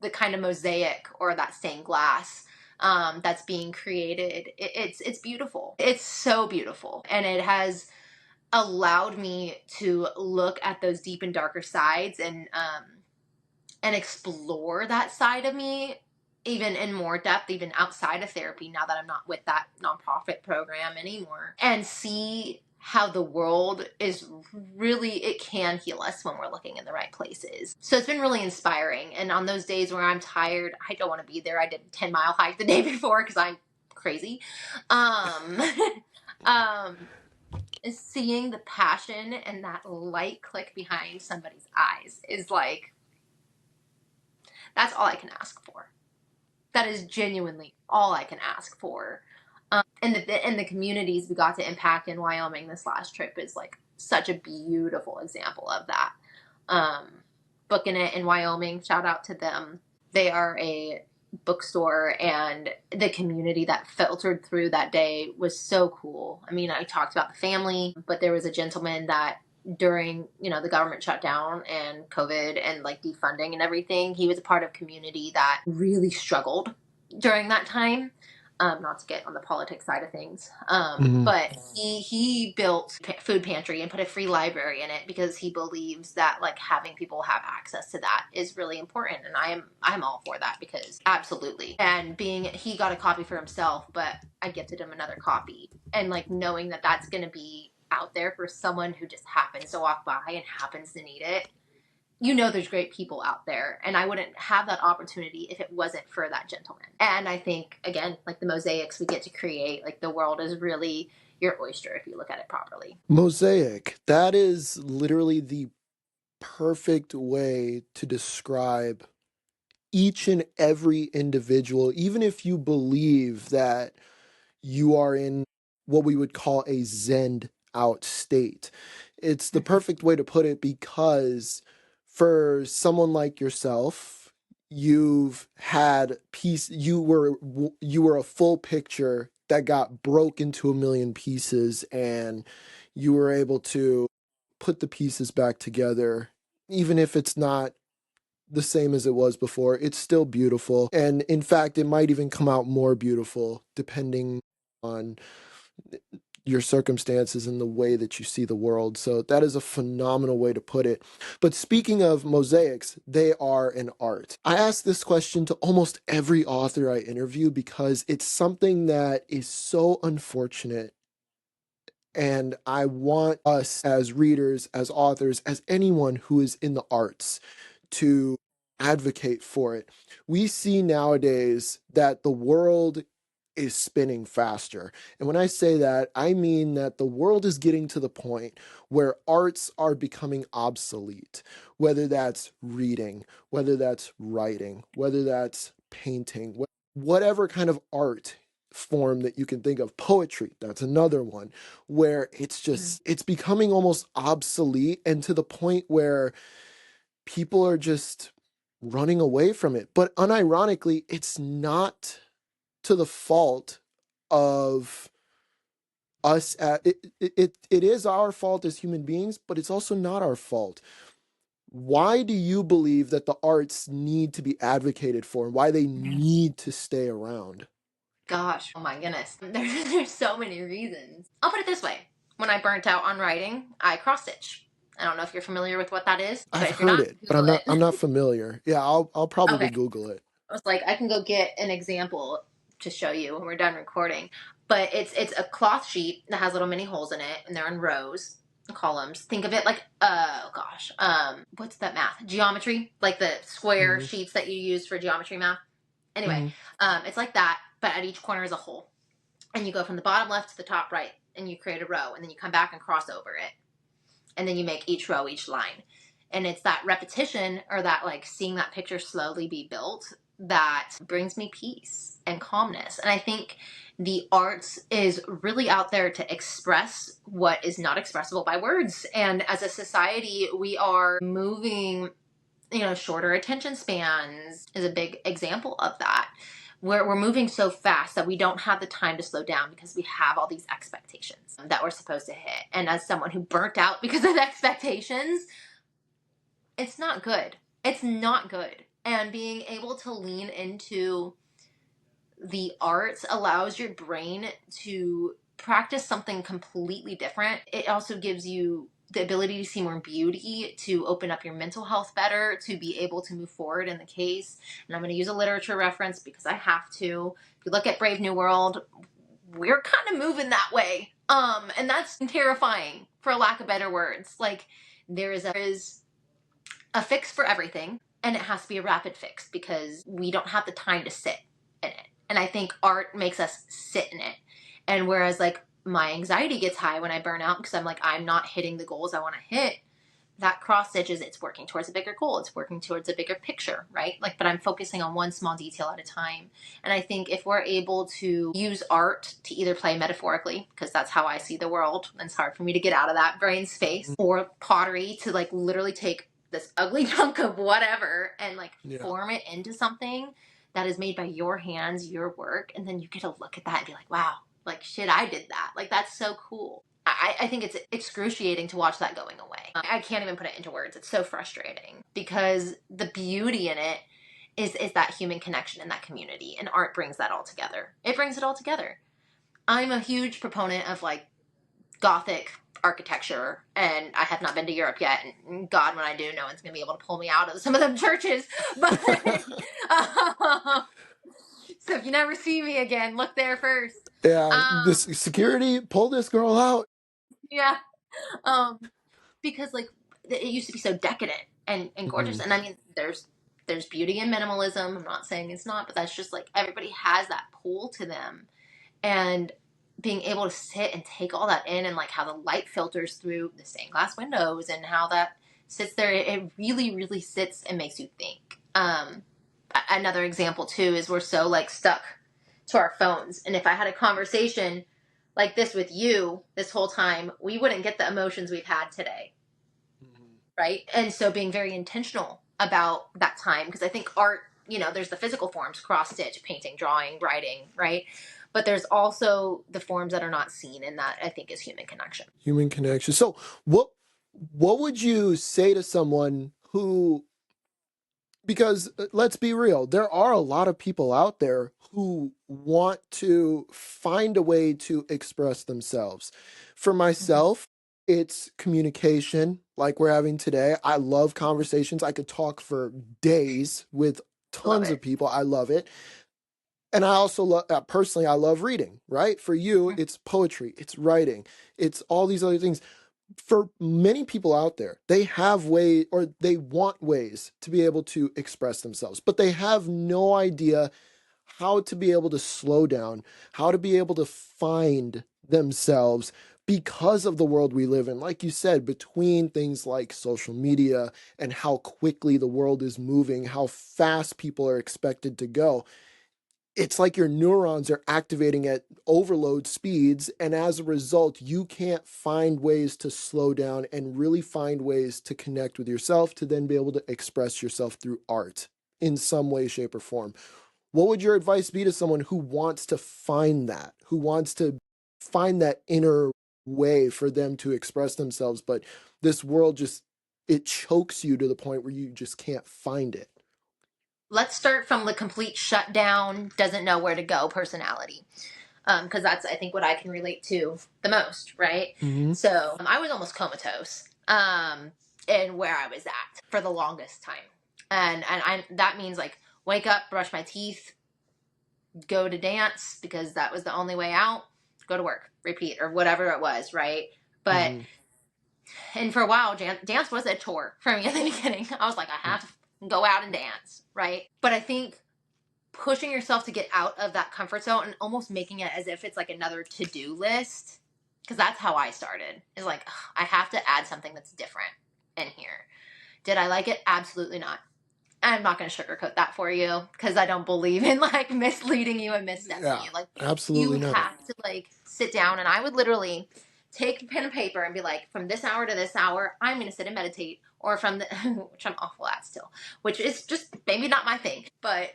the kind of mosaic or that stained glass that's being created. It's beautiful. It's so beautiful, and it has allowed me to look at those deep and darker sides and explore that side of me even in more depth, even outside of therapy, now that I'm not with that nonprofit program anymore, and see how the world is really, it can heal us when we're looking in the right places. So it's been really inspiring. And on those days where I'm tired, I don't want to be there. I did a 10-mile hike the day before because I'm crazy. Um, um, Seeing the passion and that light click behind somebody's eyes is like, that's all I can ask for. That is genuinely all I can ask for. And the communities we got to impact in Wyoming this last trip is like such a beautiful example of that. Um, Booking it in Wyoming, shout out to them. They are a bookstore, and the community that filtered through that day was so cool. I mean, I talked about the family, but there was a gentleman that during, the government shutdown and COVID and like defunding and everything, he was a part of community that really struggled during that time. Not to get on the politics side of things, Mhm. but he built food pantry and put a free library in it because he believes that like having people have access to that is really important, and I'm all for that, because absolutely. And being, he got a copy for himself, but I gifted him another copy, and like knowing that that's going to be out there for someone who just happens to walk by and happens to need it. There's great people out there, and I wouldn't have that opportunity if it wasn't for that gentleman. And I think, again, like the mosaics we get to create, like the world is really your oyster if you look at it properly. Mosaic. That is literally the perfect way to describe each and every individual, even if you believe that you are in what we would call a zened out state. It's the Mm-hmm. perfect way to put it, because for someone like yourself, you've had piece you were a full picture that got broke into a million pieces, and you were able to put the pieces back together. Even if it's not the same as it was before, it's still beautiful. And in fact, it might even come out more beautiful depending on your circumstances and the way that you see the world. So that is a phenomenal way to put it. But speaking of mosaics, they are an art. I ask this question to almost every author I interview because it's something that is so unfortunate, and I want us as readers, as authors, as anyone who is in the arts to advocate for it. We see nowadays that the world is spinning faster. And when I say that, I mean that the world is getting to the point where arts are becoming obsolete, whether that's reading, whether that's writing, whether that's painting, whatever kind of art form that you can think of. Poetry, that's another one, where it's becoming almost obsolete, and to the point where people are just running away from it. But unironically, it's not to the fault of us. It is our fault as human beings, but it's also not our fault. Why do you believe that the arts need to be advocated for and why they need to stay around? Gosh, oh my goodness. There's so many reasons. I'll put it this way. When I burnt out on writing, I cross stitch. I don't know if you're familiar with what that is, but I've if you're heard not, it, but Google I'm it. not familiar. Yeah, I'll probably Okay. Google it. I was like, I can go get an example to show you when we're done recording. But it's a cloth sheet that has little mini holes in it, and they're in rows, columns. Think of it like oh gosh, what's that math? Geometry, like the square Hmm. sheets that you use for geometry math. Anyway, Hmm. it's like that, but at each corner is a hole, and you go from the bottom left to the top right, and you create a row, and then you come back and cross over it, and then you make each row each line, and it's that repetition or that like seeing that picture slowly be built that brings me peace and calmness. And I think the arts is really out there to express what is not expressible by words, and as a society we are moving, shorter attention spans is a big example of that. We're moving so fast that we don't have the time to slow down because we have all these expectations that we're supposed to hit. And as someone who burnt out because of expectations, it's not good. It's not good. And being able to lean into the arts allows your brain to practice something completely different. It also gives you the ability to see more beauty, to open up your mental health better, to be able to move forward in the case. And I'm going to use a literature reference because I have to. If you look at Brave New World, we're kind of moving that way. And that's terrifying, for lack of better words. Like there is a fix for everything, and it has to be a rapid fix because we don't have the time to sit in it. And I think art makes us sit in it. And whereas like my anxiety gets high when I burn out because I'm like, I'm not hitting the goals I want to hit, that cross stitches, it's working towards a bigger goal. It's working towards a bigger picture, right? Like, but I'm focusing on one small detail at a time. And I think if we're able to use art to either play metaphorically, because that's how I see the world, and it's hard for me to get out of that brain space, or pottery to like literally take this ugly chunk of whatever and like Yeah. form it into something that is made by your hands, your work. And then you get to look at that and be like, wow, like shit, I did that. Like, that's so cool. I think it's excruciating to watch that going away. I can't even put it into words. It's so frustrating because the beauty in it is that human connection and that community, and art brings that all together. It brings it all together. I'm a huge proponent of like Gothic architecture, and I have not been to Europe yet. And God, when I do, no one's gonna be able to pull me out of some of them churches. But so if you never see me again, look there first. Yeah, this Um, security, pull this girl out. yeah. Um, because like it used to be so decadent and gorgeous, Hmm. and I mean there's beauty in minimalism. I'm not saying it's not, but that's just like everybody has that pull to them, and being able to sit and take all that in, and like how the light filters through the stained glass windows and how that sits there, it really really sits and makes you think. Another example too is we're so like stuck to our phones, and if I had a conversation like this with you this whole time, we wouldn't get the emotions we've had today, right? And so being very intentional about that time, because I think art, there's the physical forms, cross stitch, painting, drawing, writing, right? But there's also the forms that are not seen, and that I think is human connection. Human connection. So what would you say to someone who, because let's be real, there are a lot of people out there who want to find a way to express themselves. For Mm-hmm. myself, it's communication like we're having today. I love conversations. I could talk for days with Love tons of it. people. I love it. And I also love, personally, I love reading, right? For you, it's poetry, it's writing, it's all these other things. For many people out there, they have way or they want ways to be able to express themselves, but they have no idea how to be able to slow down, how to be able to find themselves because of the world we live in. Like you said, between things like social media and how quickly the world is moving, how fast people are expected to go, it's like your neurons are activating at overload speeds. And as a result, you can't find ways to slow down and really find ways to connect with yourself to then be able to express yourself through art in some way, shape, or form. What would your advice be to someone who wants to find that, who wants to find that inner way for them to express themselves? But this world just it chokes you to the point where you just can't find it. Let's start from the complete shutdown, doesn't know where to go personality. Because that's, I think, what I can relate to the most, right? Mm-hmm. So I was almost comatose in where I was at for the longest time. And that means like wake up, brush my teeth, go to dance because that was the only way out, go to work, repeat, or whatever it was, right? But, Mm-hmm. and for a while, dance was a chore for me in the beginning. I was like, I have to go out and dance, right? But I think pushing yourself to get out of that comfort zone and almost making it as if it's like another to-do list, because that's how I started, is like, ugh, I have to add something that's different in here. Did I like it? Absolutely not. I'm not going to sugarcoat that for you because I don't believe in like misleading you and misstepping Yeah, you. Like, absolutely you not. have to like sit down, and I would literally take pen and paper and be like, from this hour to this hour, I'm going to sit and meditate. Or from the, which I'm awful at still, which is just maybe not my thing, but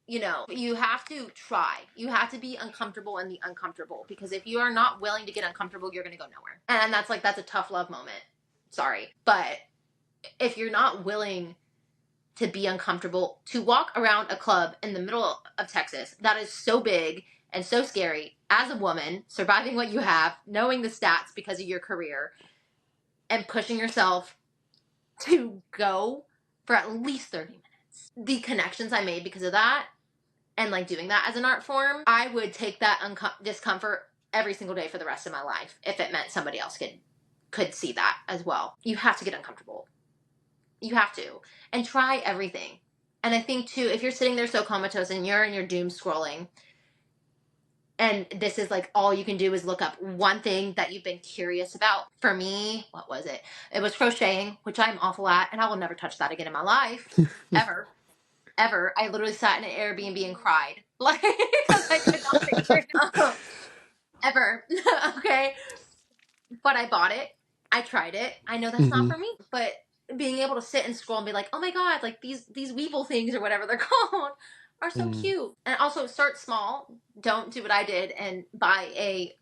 you know, you have to try. You have to be uncomfortable in the uncomfortable, because if you are not willing to get uncomfortable, you're going to go nowhere. And that's a tough love moment. Sorry. But if you're not willing to be uncomfortable, to walk around a club in the middle of Texas that is so big and so scary as a woman, surviving what you have, knowing the stats because of your career, and pushing yourself to go for at least 30 minutes. The connections I made because of that, and like doing that as an art form, I would take that discomfort every single day for the rest of my life if it meant somebody else could see that as well. You have to get uncomfortable. You have to. And try everything. And I think too, if you're sitting there so comatose and you're in your doom scrolling, and this is like all you can do is look up one thing that you've been curious about. For me, what was it? It was crocheting, which I'm awful at, and I will never touch that again in my life. Ever. Ever. I literally sat in an Airbnb and cried. Like, because I could not figure it out. Ever. Okay. But I bought it. I tried it. I know that's not Mm-hmm. for me. But being able to sit and scroll and be like, oh my God, like these Weeble things or whatever they're called are so Mm-hmm. cute. And also start small. Don't do what I did and buy a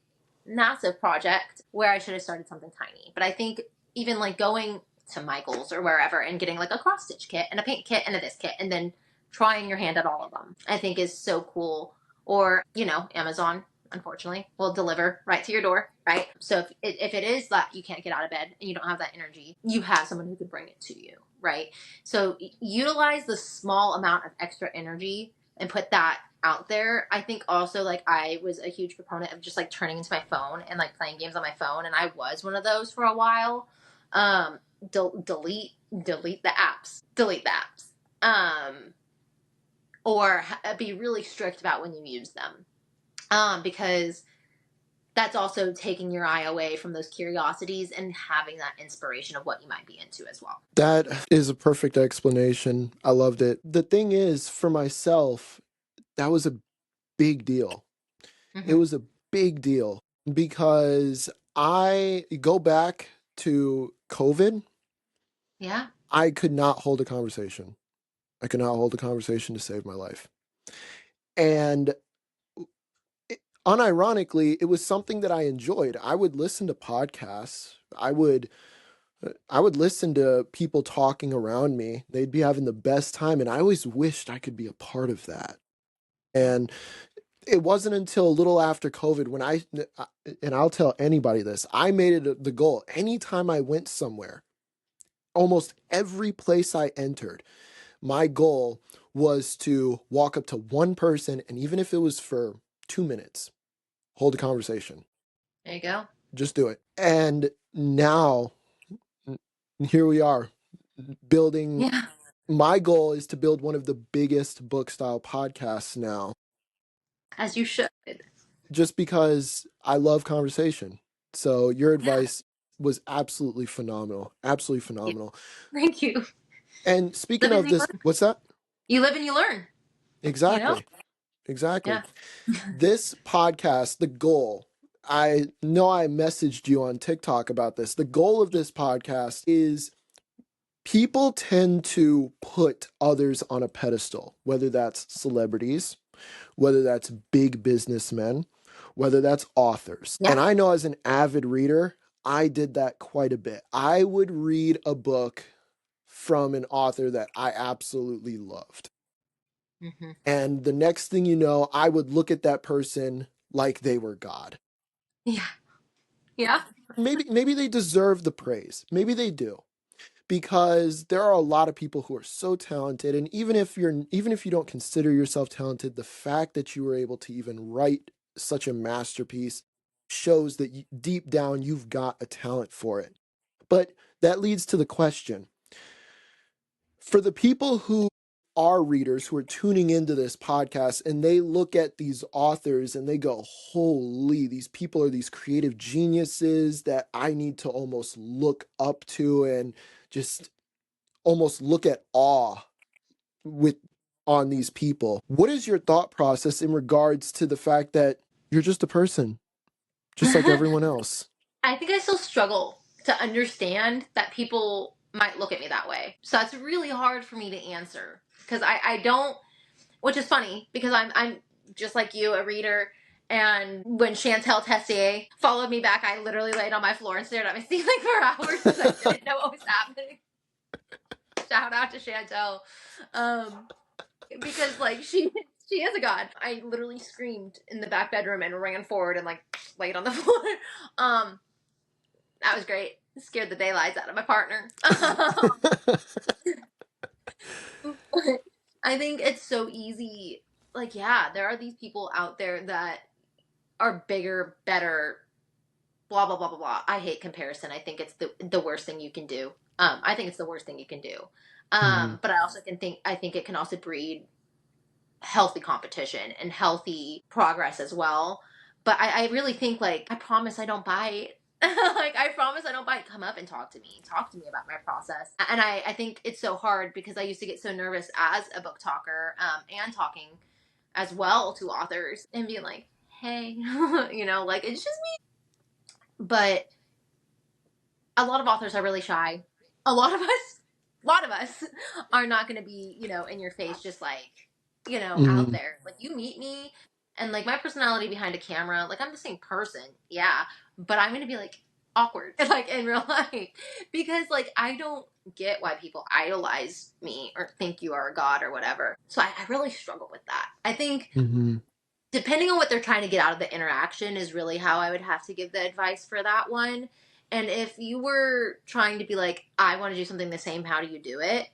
massive project where I should have started something tiny. But I think even like going to Michael's or wherever and getting like a cross stitch kit and a paint kit and a this kit and then trying your hand at all of them, I think is so cool. Or, you know, Amazon, unfortunately, will deliver right to your door, right? So if it is that you can't get out of bed and you don't have that energy, you have someone who could bring it to you, right? So utilize the small amount of extra energy and put that out there. I think also like I was a huge proponent of just like turning into my phone and like playing games on my phone, and I was one of those for a while. Um, delete the apps, delete the apps, or be really strict about when you use them, because that's also taking your eye away from those curiosities and having that inspiration of what you might be into as well. That is a perfect explanation. I loved it. The thing is, for myself, that was a big deal. It Mm-hmm. was a big deal because I go back to COVID. Yeah. I could not hold a conversation. I could not hold a conversation to save my life. And unironically, it was something that I enjoyed. I would listen to podcasts. I would listen to people talking around me. They'd be having the best time, and I always wished I could be a part of that. And it wasn't until a little after COVID when and I'll tell anybody this, I made it the goal. Anytime I went somewhere, almost every place I entered, my goal was to walk up to one person, and even if it was for 2 minutes, hold a conversation. There you go. Just do it. And now, here we are, building. Yeah. My goal is to build one of the biggest book style podcasts now, As you should. just because I love conversation. So your Yeah. advice was absolutely phenomenal. Absolutely Yeah. phenomenal. Thank you. And speaking Live and of you this, learn. what's that? You live and you learn. You know. Exactly. Exactly. Yeah. This podcast, the goal, I know I messaged you on TikTok about this. The goal of this podcast is people tend to put others on a pedestal, whether that's celebrities, whether that's big businessmen, whether that's authors. Yeah. And I know as an avid reader, I did that quite a bit. I would read a book from an author that I absolutely loved. Hmm. And the next thing you know, I would look at that person like they were God. Yeah. Yeah. Maybe they deserve the praise. Maybe they do. Because there are a lot of people who are so talented, and even if you don't consider yourself talented, the fact that you were able to even write such a masterpiece shows that deep down you've got a talent for it. But that leads to the question, for the people who are readers who are tuning into this podcast and they look at these authors and they go, holy, these people are these creative geniuses that I need to almost look up to and just almost look at awe with on these people. What is your thought process in regards to the fact that you're just a person, just like everyone else? I think I still struggle to understand that people might look at me that way. So that's really hard for me to answer because I don't, which is funny because I'm just like you, a reader. And when Chantel Tessier followed me back, I literally laid on my floor and stared at my ceiling for hours because I didn't know what was happening. Shout out to Chantel. Um, because like she is a god. I literally screamed in the back bedroom and ran forward and like laid on the floor. Um, that was great. It scared the daylights out of my partner. I think it's so easy. Like, yeah, there are these people out there that are bigger, better, blah blah blah blah blah. I hate comparison. I think it's the worst thing you can do. I think it's the worst thing you can do. Mhm, But I think it can also breed healthy competition and healthy progress as well. But I really think like I promise I don't bite. Like I promise I don't bite. Come up and talk to me. Talk to me about my process. And I think it's so hard because I used to get so nervous as a book talker and talking as well to authors and being like, hey, like it's just me. But a lot of authors are really shy. A lot of us are not going to be, in your face, just like, out mhm, there. Like you meet me and like my personality behind a camera, like I'm the same person. Yeah. But I'm going to be like awkward, like in real life because like, I don't get why people idolize me or think you are a god or whatever. So I really struggle with that. I think mhm, depending on what they're trying to get out of the interaction is really how I would have to give the advice for that one. And if you were trying to be like, I want to do something the same, how do you do it?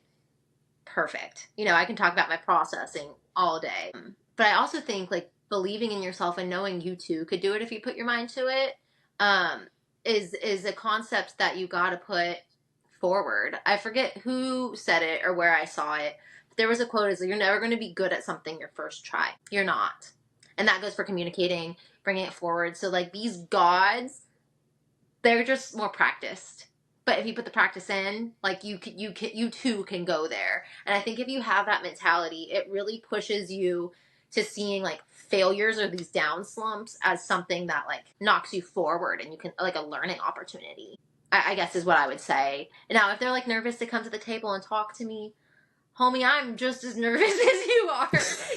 Perfect. I can talk about my processing all day. But I also think like believing in yourself and knowing you too could do it if you put your mind to it, um, is a concept that you got to put forward. I forget who said it or where I saw it. There was a quote is you're never going to be good at something your first try. You're not. And that goes for communicating, bringing it forward. So like these gods, they're just more practiced. But if you put the practice in, like you too can go there. And I think if you have that mentality, it really pushes you to seeing like failures or these down slumps as something that like knocks you forward and you can like a learning opportunity. I guess is what I would say. Now, if they're like nervous to come to the table and talk to me, homie, I'm just as nervous as you are.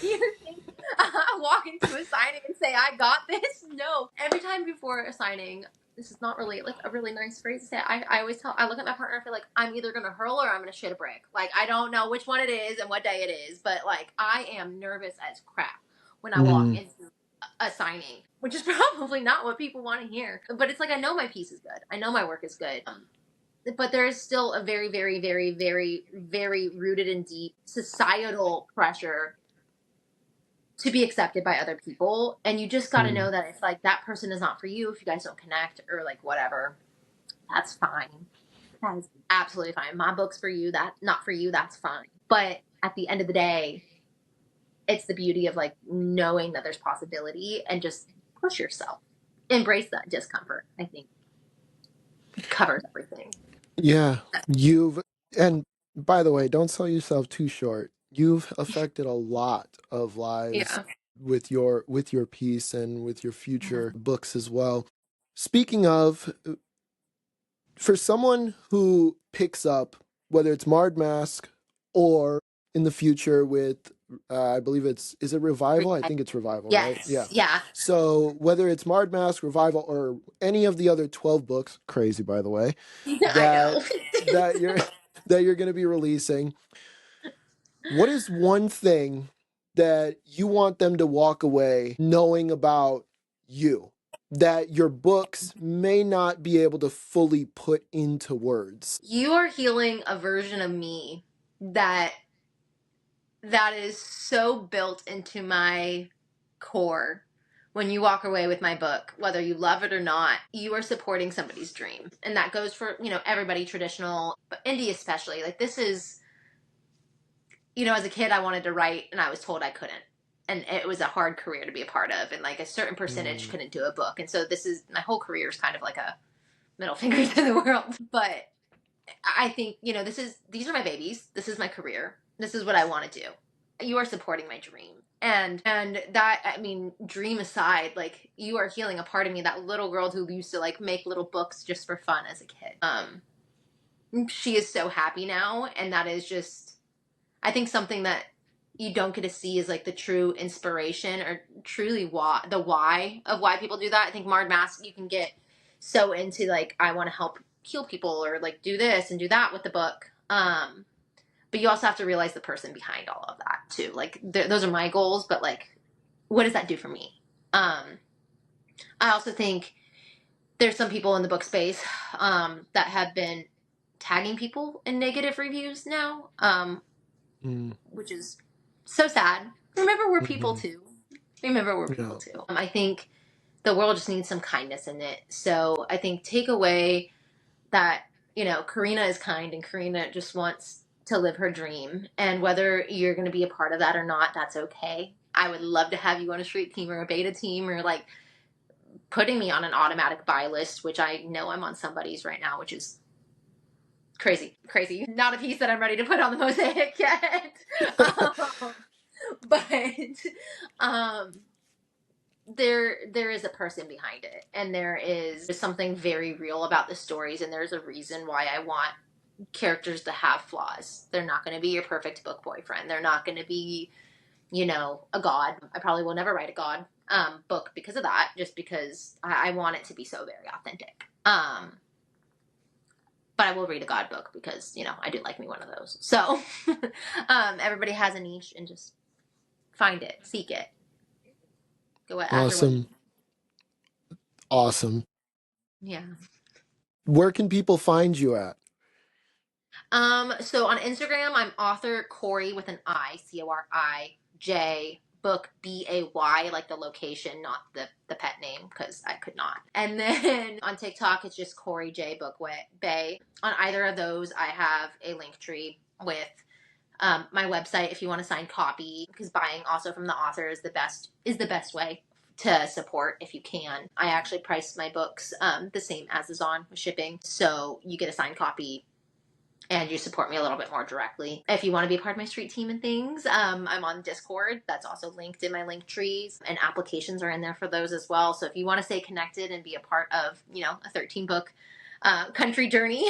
You think I'll walk into a signing and say, I got this? No. Every time before a signing, this is not really like a really nice phrase to say. I always I look at my partner and feel like I'm either going to hurl or I'm going to shit a brick. Like, I don't know which one it is and what day it is, but like, I am nervous as crap when I walk mhm. into a signing, which is probably not what people want to hear. But it's like, I know my piece is good. I know my work is good. But there is still a very, very, very, very, very rooted and deep societal pressure to be accepted by other people. And you just got to know Mhm. that if like that person is not for you, if you guys don't connect or like whatever, that's fine. That is absolutely fine. My book's for you, that not for you, that's fine. But at the end of the day, it's the beauty of like knowing that there's possibility and just push yourself. Embrace that discomfort, I think covers everything. Yeah, you've, and by the way, don't sell yourself too short. You've affected a lot of lives Yeah. with your piece and with your Mhm. future books as well. Speaking of, for someone who picks up, whether it's Marred Mask or in the future with I believe is it Revival? I think it's Revival, right? Yeah. Yes, yeah. So whether it's Marred Mask, Revival, or any of the other 12 books, crazy by the way, I that know. that you're that you're going to be releasing, what is one thing that you want them to walk away knowing about you that your books may not be able to fully put into words? You are healing a version of me that is so built into my core. When you walk away with my book, whether you love it or not, you are supporting somebody's dream. And that goes for, everybody, traditional, but indie especially. Like, this is, as a kid I wanted to write and I was told I couldn't. And it was a hard career to be a part of, and like a certain percentage Mm, couldn't do a book. And so this is my whole career is kind of like a middle finger to the world. But I think, these are my babies. This is my career. This is what I want to do. You are supporting my dream. And that, I mean, dream aside, like, you are healing a part of me, that little girl who used to like make little books just for fun as a kid. She is so happy now, and that is just, I think, something that you don't get to see is like the true inspiration, or truly why of why people do that. I think Marred Mask, you can get so into like, I want to help heal people, or like do this and do that with the book. But you also have to realize the person behind all of that too. Like, those are my goals, but like, what does that do for me? I also think there's some people in the book space that have been tagging people in negative reviews now, mm, which is so sad. Remember, we're people mhm. too. Remember, we're people Yeah. too. I think the world just needs some kindness in it. So I think take away that, Corina is kind, and Corina just wants to live her dream. And whether you're going to be a part of that or not, that's okay. I would love to have you on a street team or a beta team, or like putting me on an automatic buy list, which I know I'm on somebody's right now, which is crazy, crazy. Not a piece that I'm ready to put on the mosaic yet. But um, there is a person behind it, and there is something very real about the stories, and there's a reason why I want characters to have flaws. They're not going to be your perfect book boyfriend. They're not going to be, a god. I probably will never write a god book because of that, just because I want it to be so very authentic. But I will read a god book because, I do like me one of those. So everybody has a niche, and just find it, seek it, go after what you. Awesome. Awesome. Yeah. Where can people find you at? So on Instagram, I'm author Corey with an I, Corij, book Bay, like the location, not the pet name, because I could not. And then on TikTok, it's just Corey J Book Bay. On either of those, I have a link tree with my website if you want to sign copy, because buying also from the author is the best way to support if you can. I actually price my books the same as Amazon with shipping, so you get a signed copy and you support me a little bit more directly. If you want to be a part of my street team and things, I'm on Discord. That's also linked in my link trees, and applications are in there for those as well. So if you want to stay connected and be a part of, a 13 book country journey,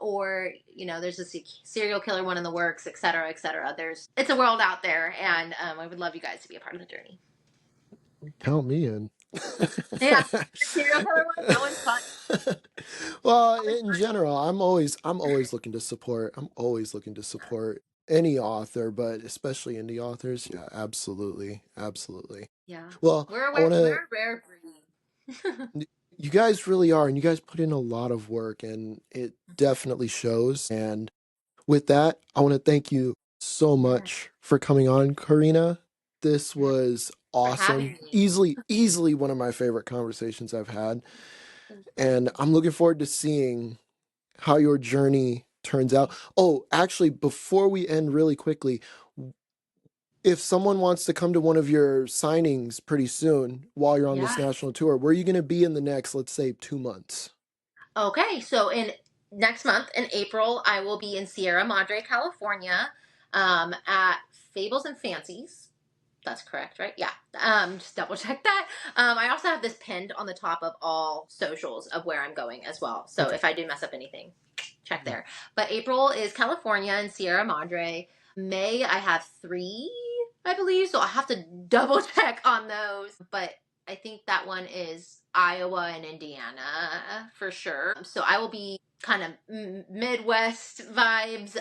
or, there's a serial killer one in the works, et cetera, et cetera. It's a world out there, and I would love you guys to be a part of the journey. Count me in. Yeah, the serial killer one, that one's fun. Well, Always in general, I'm always looking to support. I'm always looking to support any author, but especially indie authors. Yeah, absolutely, absolutely. Yeah, Well, I want we're to. a rare breed. You guys really are, and you guys put in a lot of work, and it definitely shows. And with that, I want to thank you so Yeah, much for coming on, Karina. This yeah. was For having awesome. me. Easily one of my favorite conversations I've had. Thank you. And I'm looking forward to seeing how your journey turns out. Oh, actually, before we end really quickly, if someone wants to come to one of your signings pretty soon while you're on this Yeah. national tour, where are you going to be in the next, let's say, 2 months? Okay, so in next month in April, I will be in Sierra Madre, California, at Fables and Fancies. That's correct, right? Yeah. Just double check that. I also have this pinned on the top of all socials of where I'm going as well. So Okay. if I do mess up anything, check Mhm. there. But April is California and Sierra Madre. May, I have three. I believe so. I have to double check on those, but I think that one is Iowa and Indiana for sure. So I will be kind of Midwest vibes.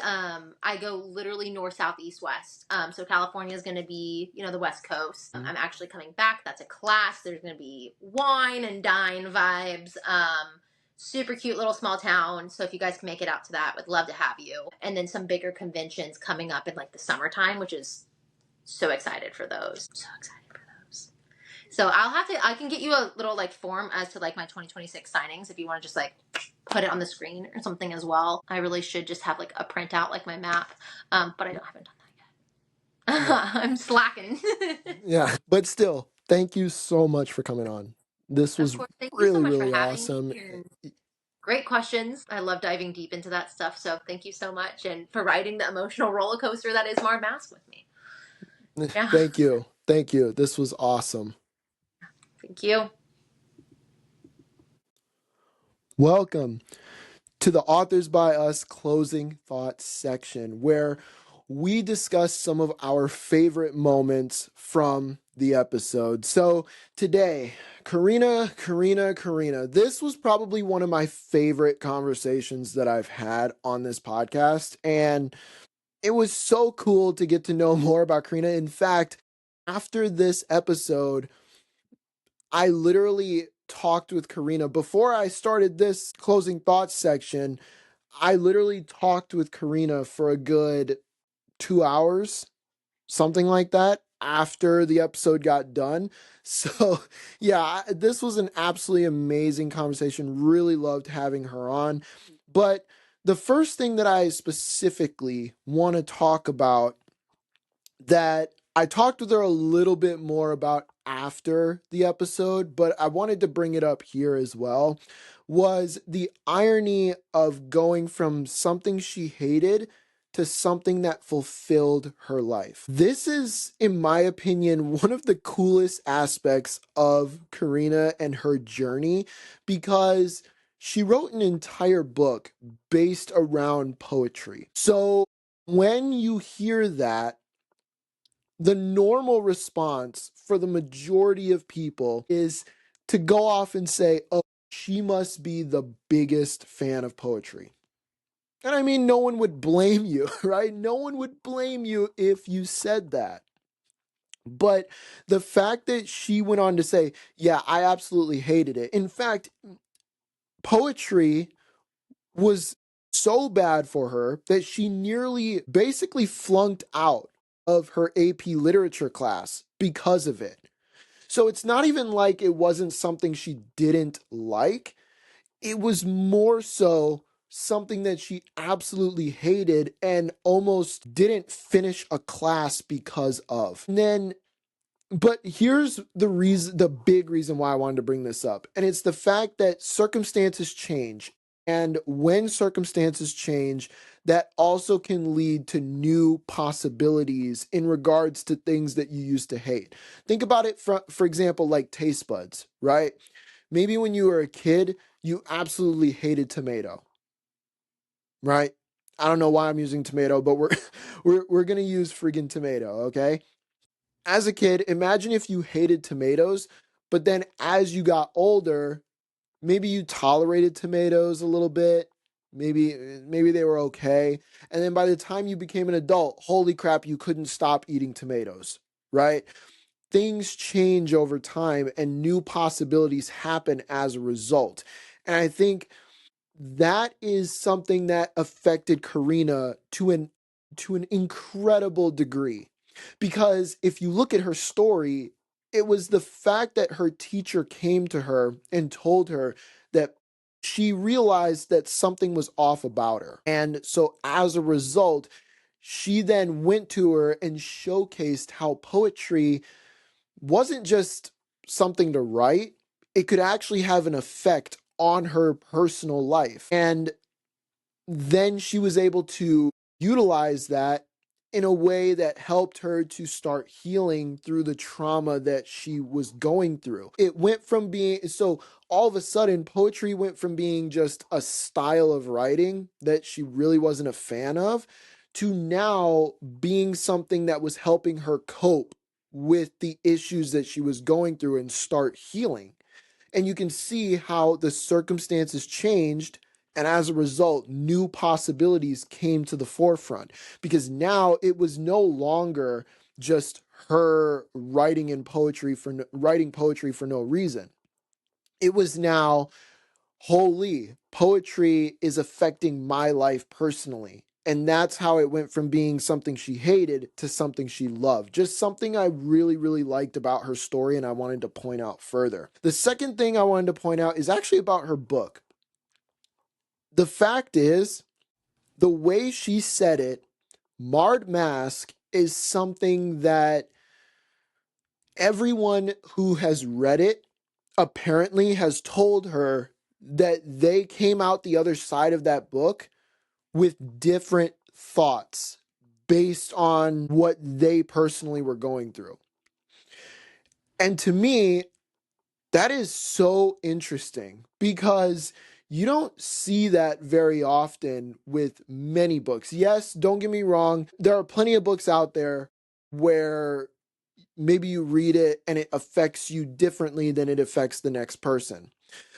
I go literally north, south, east, west. So California is going to be, the West Coast. I'm actually coming back. That's a class. There's going to be wine and dine vibes. Super cute little small town. So if you guys can make it out to that, would love to have you. And then some bigger conventions coming up in like the summertime, which is so excited for those. So excited for those. So I can get you a little like form as to like my 2026 signings if you want to just like put it on the screen or something as well. I really should just have like a printout like my map. But haven't done that yet. Yeah. I'm slacking. Yeah. But still, thank you so much for coming on. This Of was course. Thank you so really, much for really having me. awesome. And great questions. I love diving deep into that stuff. So thank you so much and for riding the emotional roller coaster that is Mar Mask with me. Yeah. Thank you. Thank you. This was awesome. Thank you. Welcome to the Authors by Us closing thoughts section, where we discuss some of our favorite moments from the episode. So today, Corina, this was probably one of my favorite conversations that I've had on this podcast. And it was so cool to get to know more about Corina. In fact, after this episode, I literally talked with Corina before I started this closing thoughts section. I literally talked with Corina for a good 2 hours, something like that, after the episode got done. So, yeah, this was an absolutely amazing conversation. Really loved having her on. But the first thing that I specifically want to talk about that I talked with her a little bit more about after the episode, but I wanted to bring it up here as well, was the irony of going from something she hated to something that fulfilled her life. This is, in my opinion, one of the coolest aspects of Corina and her journey, because she wrote an entire book based around poetry. So when you hear that, the normal response for the majority of people is to go off and say, oh, she must be the biggest fan of poetry. And I mean, no one would blame you, right? No one would blame you if you said that. But the fact that she went on to say, yeah, I absolutely hated it. In fact, poetry was so bad for her that she nearly basically flunked out of her AP literature class because of it. So it's not even like it wasn't something she didn't like. It was more so something that she absolutely hated and almost didn't finish a class because of. And then but here's the big reason why I wanted to bring this up. And it's the fact that circumstances change. And when circumstances change, that also can lead to new possibilities in regards to things that you used to hate. Think about it for example, like taste buds, right? Maybe when you were a kid, you absolutely hated tomato, right? I don't know why I'm using tomato, but we're gonna use friggin' tomato, okay? As a kid, imagine if you hated tomatoes, but then as you got older, maybe you tolerated tomatoes a little bit. Maybe they were okay. And then by the time you became an adult, holy crap, you couldn't stop eating tomatoes, right? Things change over time and new possibilities happen as a result. And I think that is something that affected Corina to an incredible degree. Because if you look at her story, it was the fact that her teacher came to her and told her that she realized that something was off about her. And so as a result, she then went to her and showcased how poetry wasn't just something to write, it could actually have an effect on her personal life. And then she was able to utilize that in a way that helped her to start healing through the trauma that she was going through. It went from being so all of a sudden, poetry went from being just a style of writing that she really wasn't a fan of to now being something that was helping her cope with the issues that she was going through and start healing. And you can see how the circumstances changed. And as a result, new possibilities came to the forefront because now it was no longer just her writing poetry for no reason. It was now, holy, poetry is affecting my life personally. And that's how it went from being something she hated to something she loved. Just something I really, really liked about her story, and I wanted to point out further. The second thing I wanted to point out is actually about her book. The fact is, the way she said it, Marred Mask is something that everyone who has read it apparently has told her that they came out the other side of that book with different thoughts based on what they personally were going through. And to me, that is so interesting because you don't see that very often with many books. Yes, don't get me wrong, there are plenty of books out there where maybe you read it and it affects you differently than it affects the next person.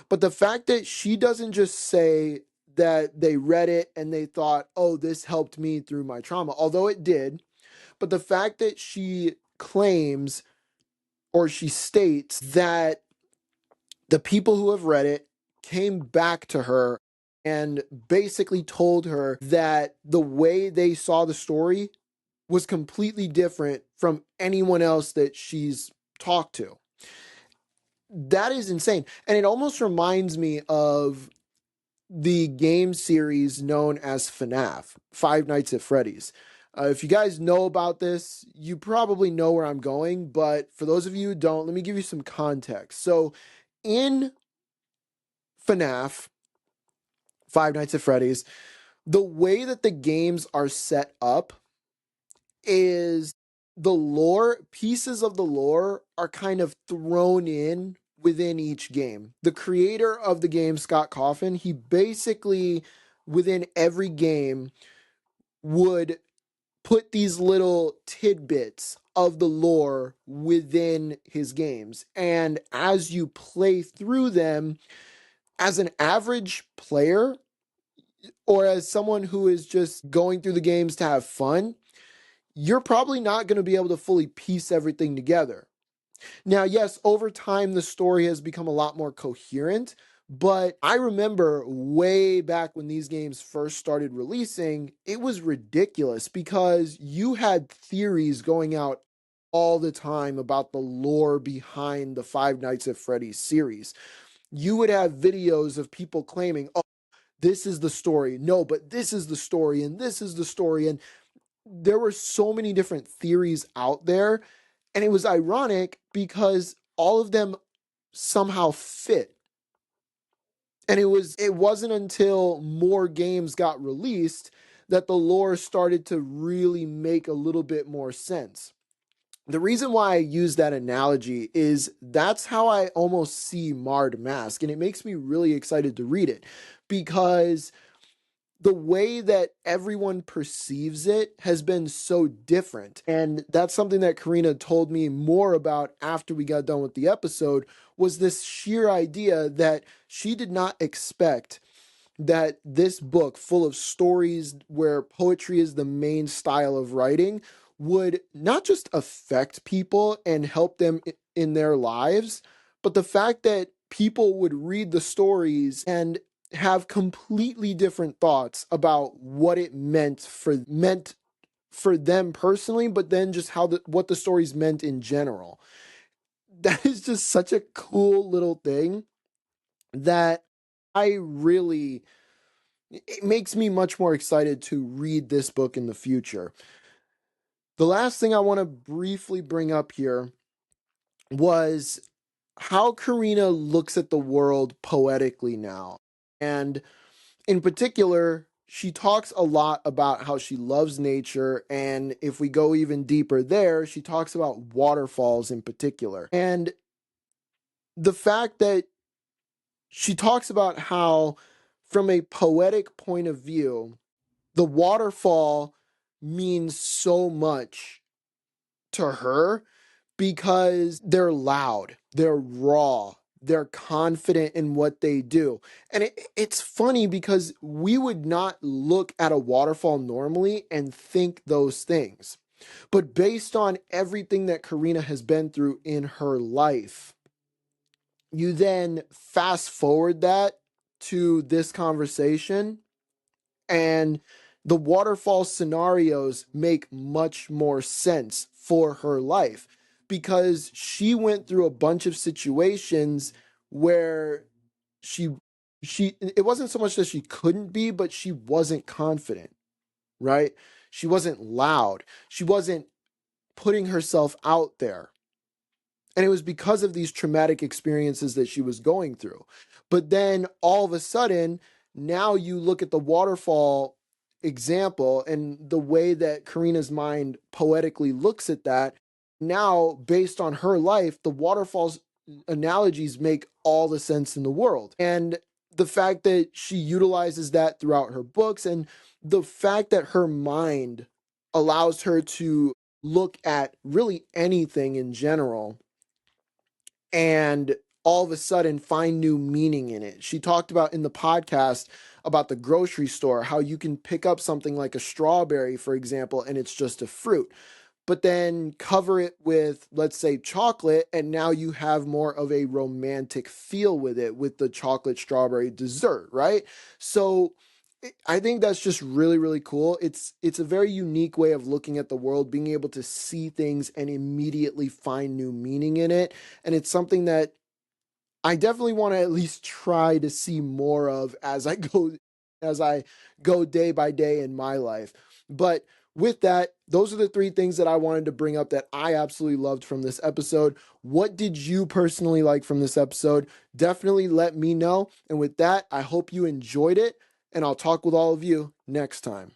But the fact that she doesn't just say that they read it and they thought, oh, this helped me through my trauma, although it did, but the fact that she claims or she states that the people who have read it came back to her and basically told her that the way they saw the story was completely different from anyone else that she's talked to. That is insane. And it almost reminds me of the game series known as FNAF, Five Nights at Freddy's. If you guys know about this, you probably know where I'm going, but for those of you who don't, let me give you some context. So, in FNAF, Five Nights at Freddy's, the way that the games are set up is the lore, pieces of the lore are kind of thrown in within each game. The creator of the game, Scott Coffin, he basically, within every game, would put these little tidbits of the lore within his games. And as you play through them, as an average player, or as someone who is just going through the games to have fun, you're probably not going to be able to fully piece everything together. Now, yes, over time, the story has become a lot more coherent, but I remember way back when these games first started releasing, it was ridiculous because you had theories going out all the time about the lore behind the Five Nights at Freddy's series. You would have videos of people claiming, oh, this is the story. No, but this is the story, and this is the story. And there were so many different theories out there. And it was ironic because all of them somehow fit. And it wasn't until more games got released that the lore started to really make a little bit more sense. The reason why I use that analogy is that's how I almost see Marred Mask, and it makes me really excited to read it because the way that everyone perceives it has been so different. And that's something that Corina told me more about after we got done with the episode, was this sheer idea that she did not expect that this book full of stories where poetry is the main style of writing would not just affect people and help them in their lives, but the fact that people would read the stories and have completely different thoughts about what it meant for them personally, but then just what the stories meant in general. That is just such a cool little thing that I really it makes me much more excited to read this book in the future. The last thing I want to briefly bring up here was how Karina looks at the world poetically now. And in particular, she talks a lot about how she loves nature. And if we go even deeper there, she talks about waterfalls in particular. And the fact that she talks about how, from a poetic point of view, the waterfall means so much to her because they're loud, they're raw, they're confident in what they do. And it's funny because we would not look at a waterfall normally and think those things. But based on everything that Corina has been through in her life, you then fast forward that to this conversation, and the waterfall scenarios make much more sense for her life because she went through a bunch of situations where she it wasn't so much that she couldn't be, but she wasn't confident, right? She wasn't loud, she wasn't putting herself out there. And it was because of these traumatic experiences that she was going through. But then all of a sudden, now you look at the waterfall example and the way that Karina's mind poetically looks at that. Now, based on her life, the waterfalls analogies make all the sense in the world. And the fact that she utilizes that throughout her books, and the fact that her mind allows her to look at really anything in general and all of a sudden find new meaning in it. She talked about in the podcast about the grocery store, how you can pick up something like a strawberry, for example, and it's just a fruit, but then cover it with, let's say, chocolate, and now you have more of a romantic feel with it, with the chocolate strawberry dessert, right? So I think that's just really, really cool. It's a very unique way of looking at the world, being able to see things and immediately find new meaning in it. And it's something that I definitely want to at least try to see more of as I go day by day in my life. But with that, those are the three things that I wanted to bring up that I absolutely loved from this episode. What did you personally like from this episode? Definitely let me know. And with that, I hope you enjoyed it, and I'll talk with all of you next time.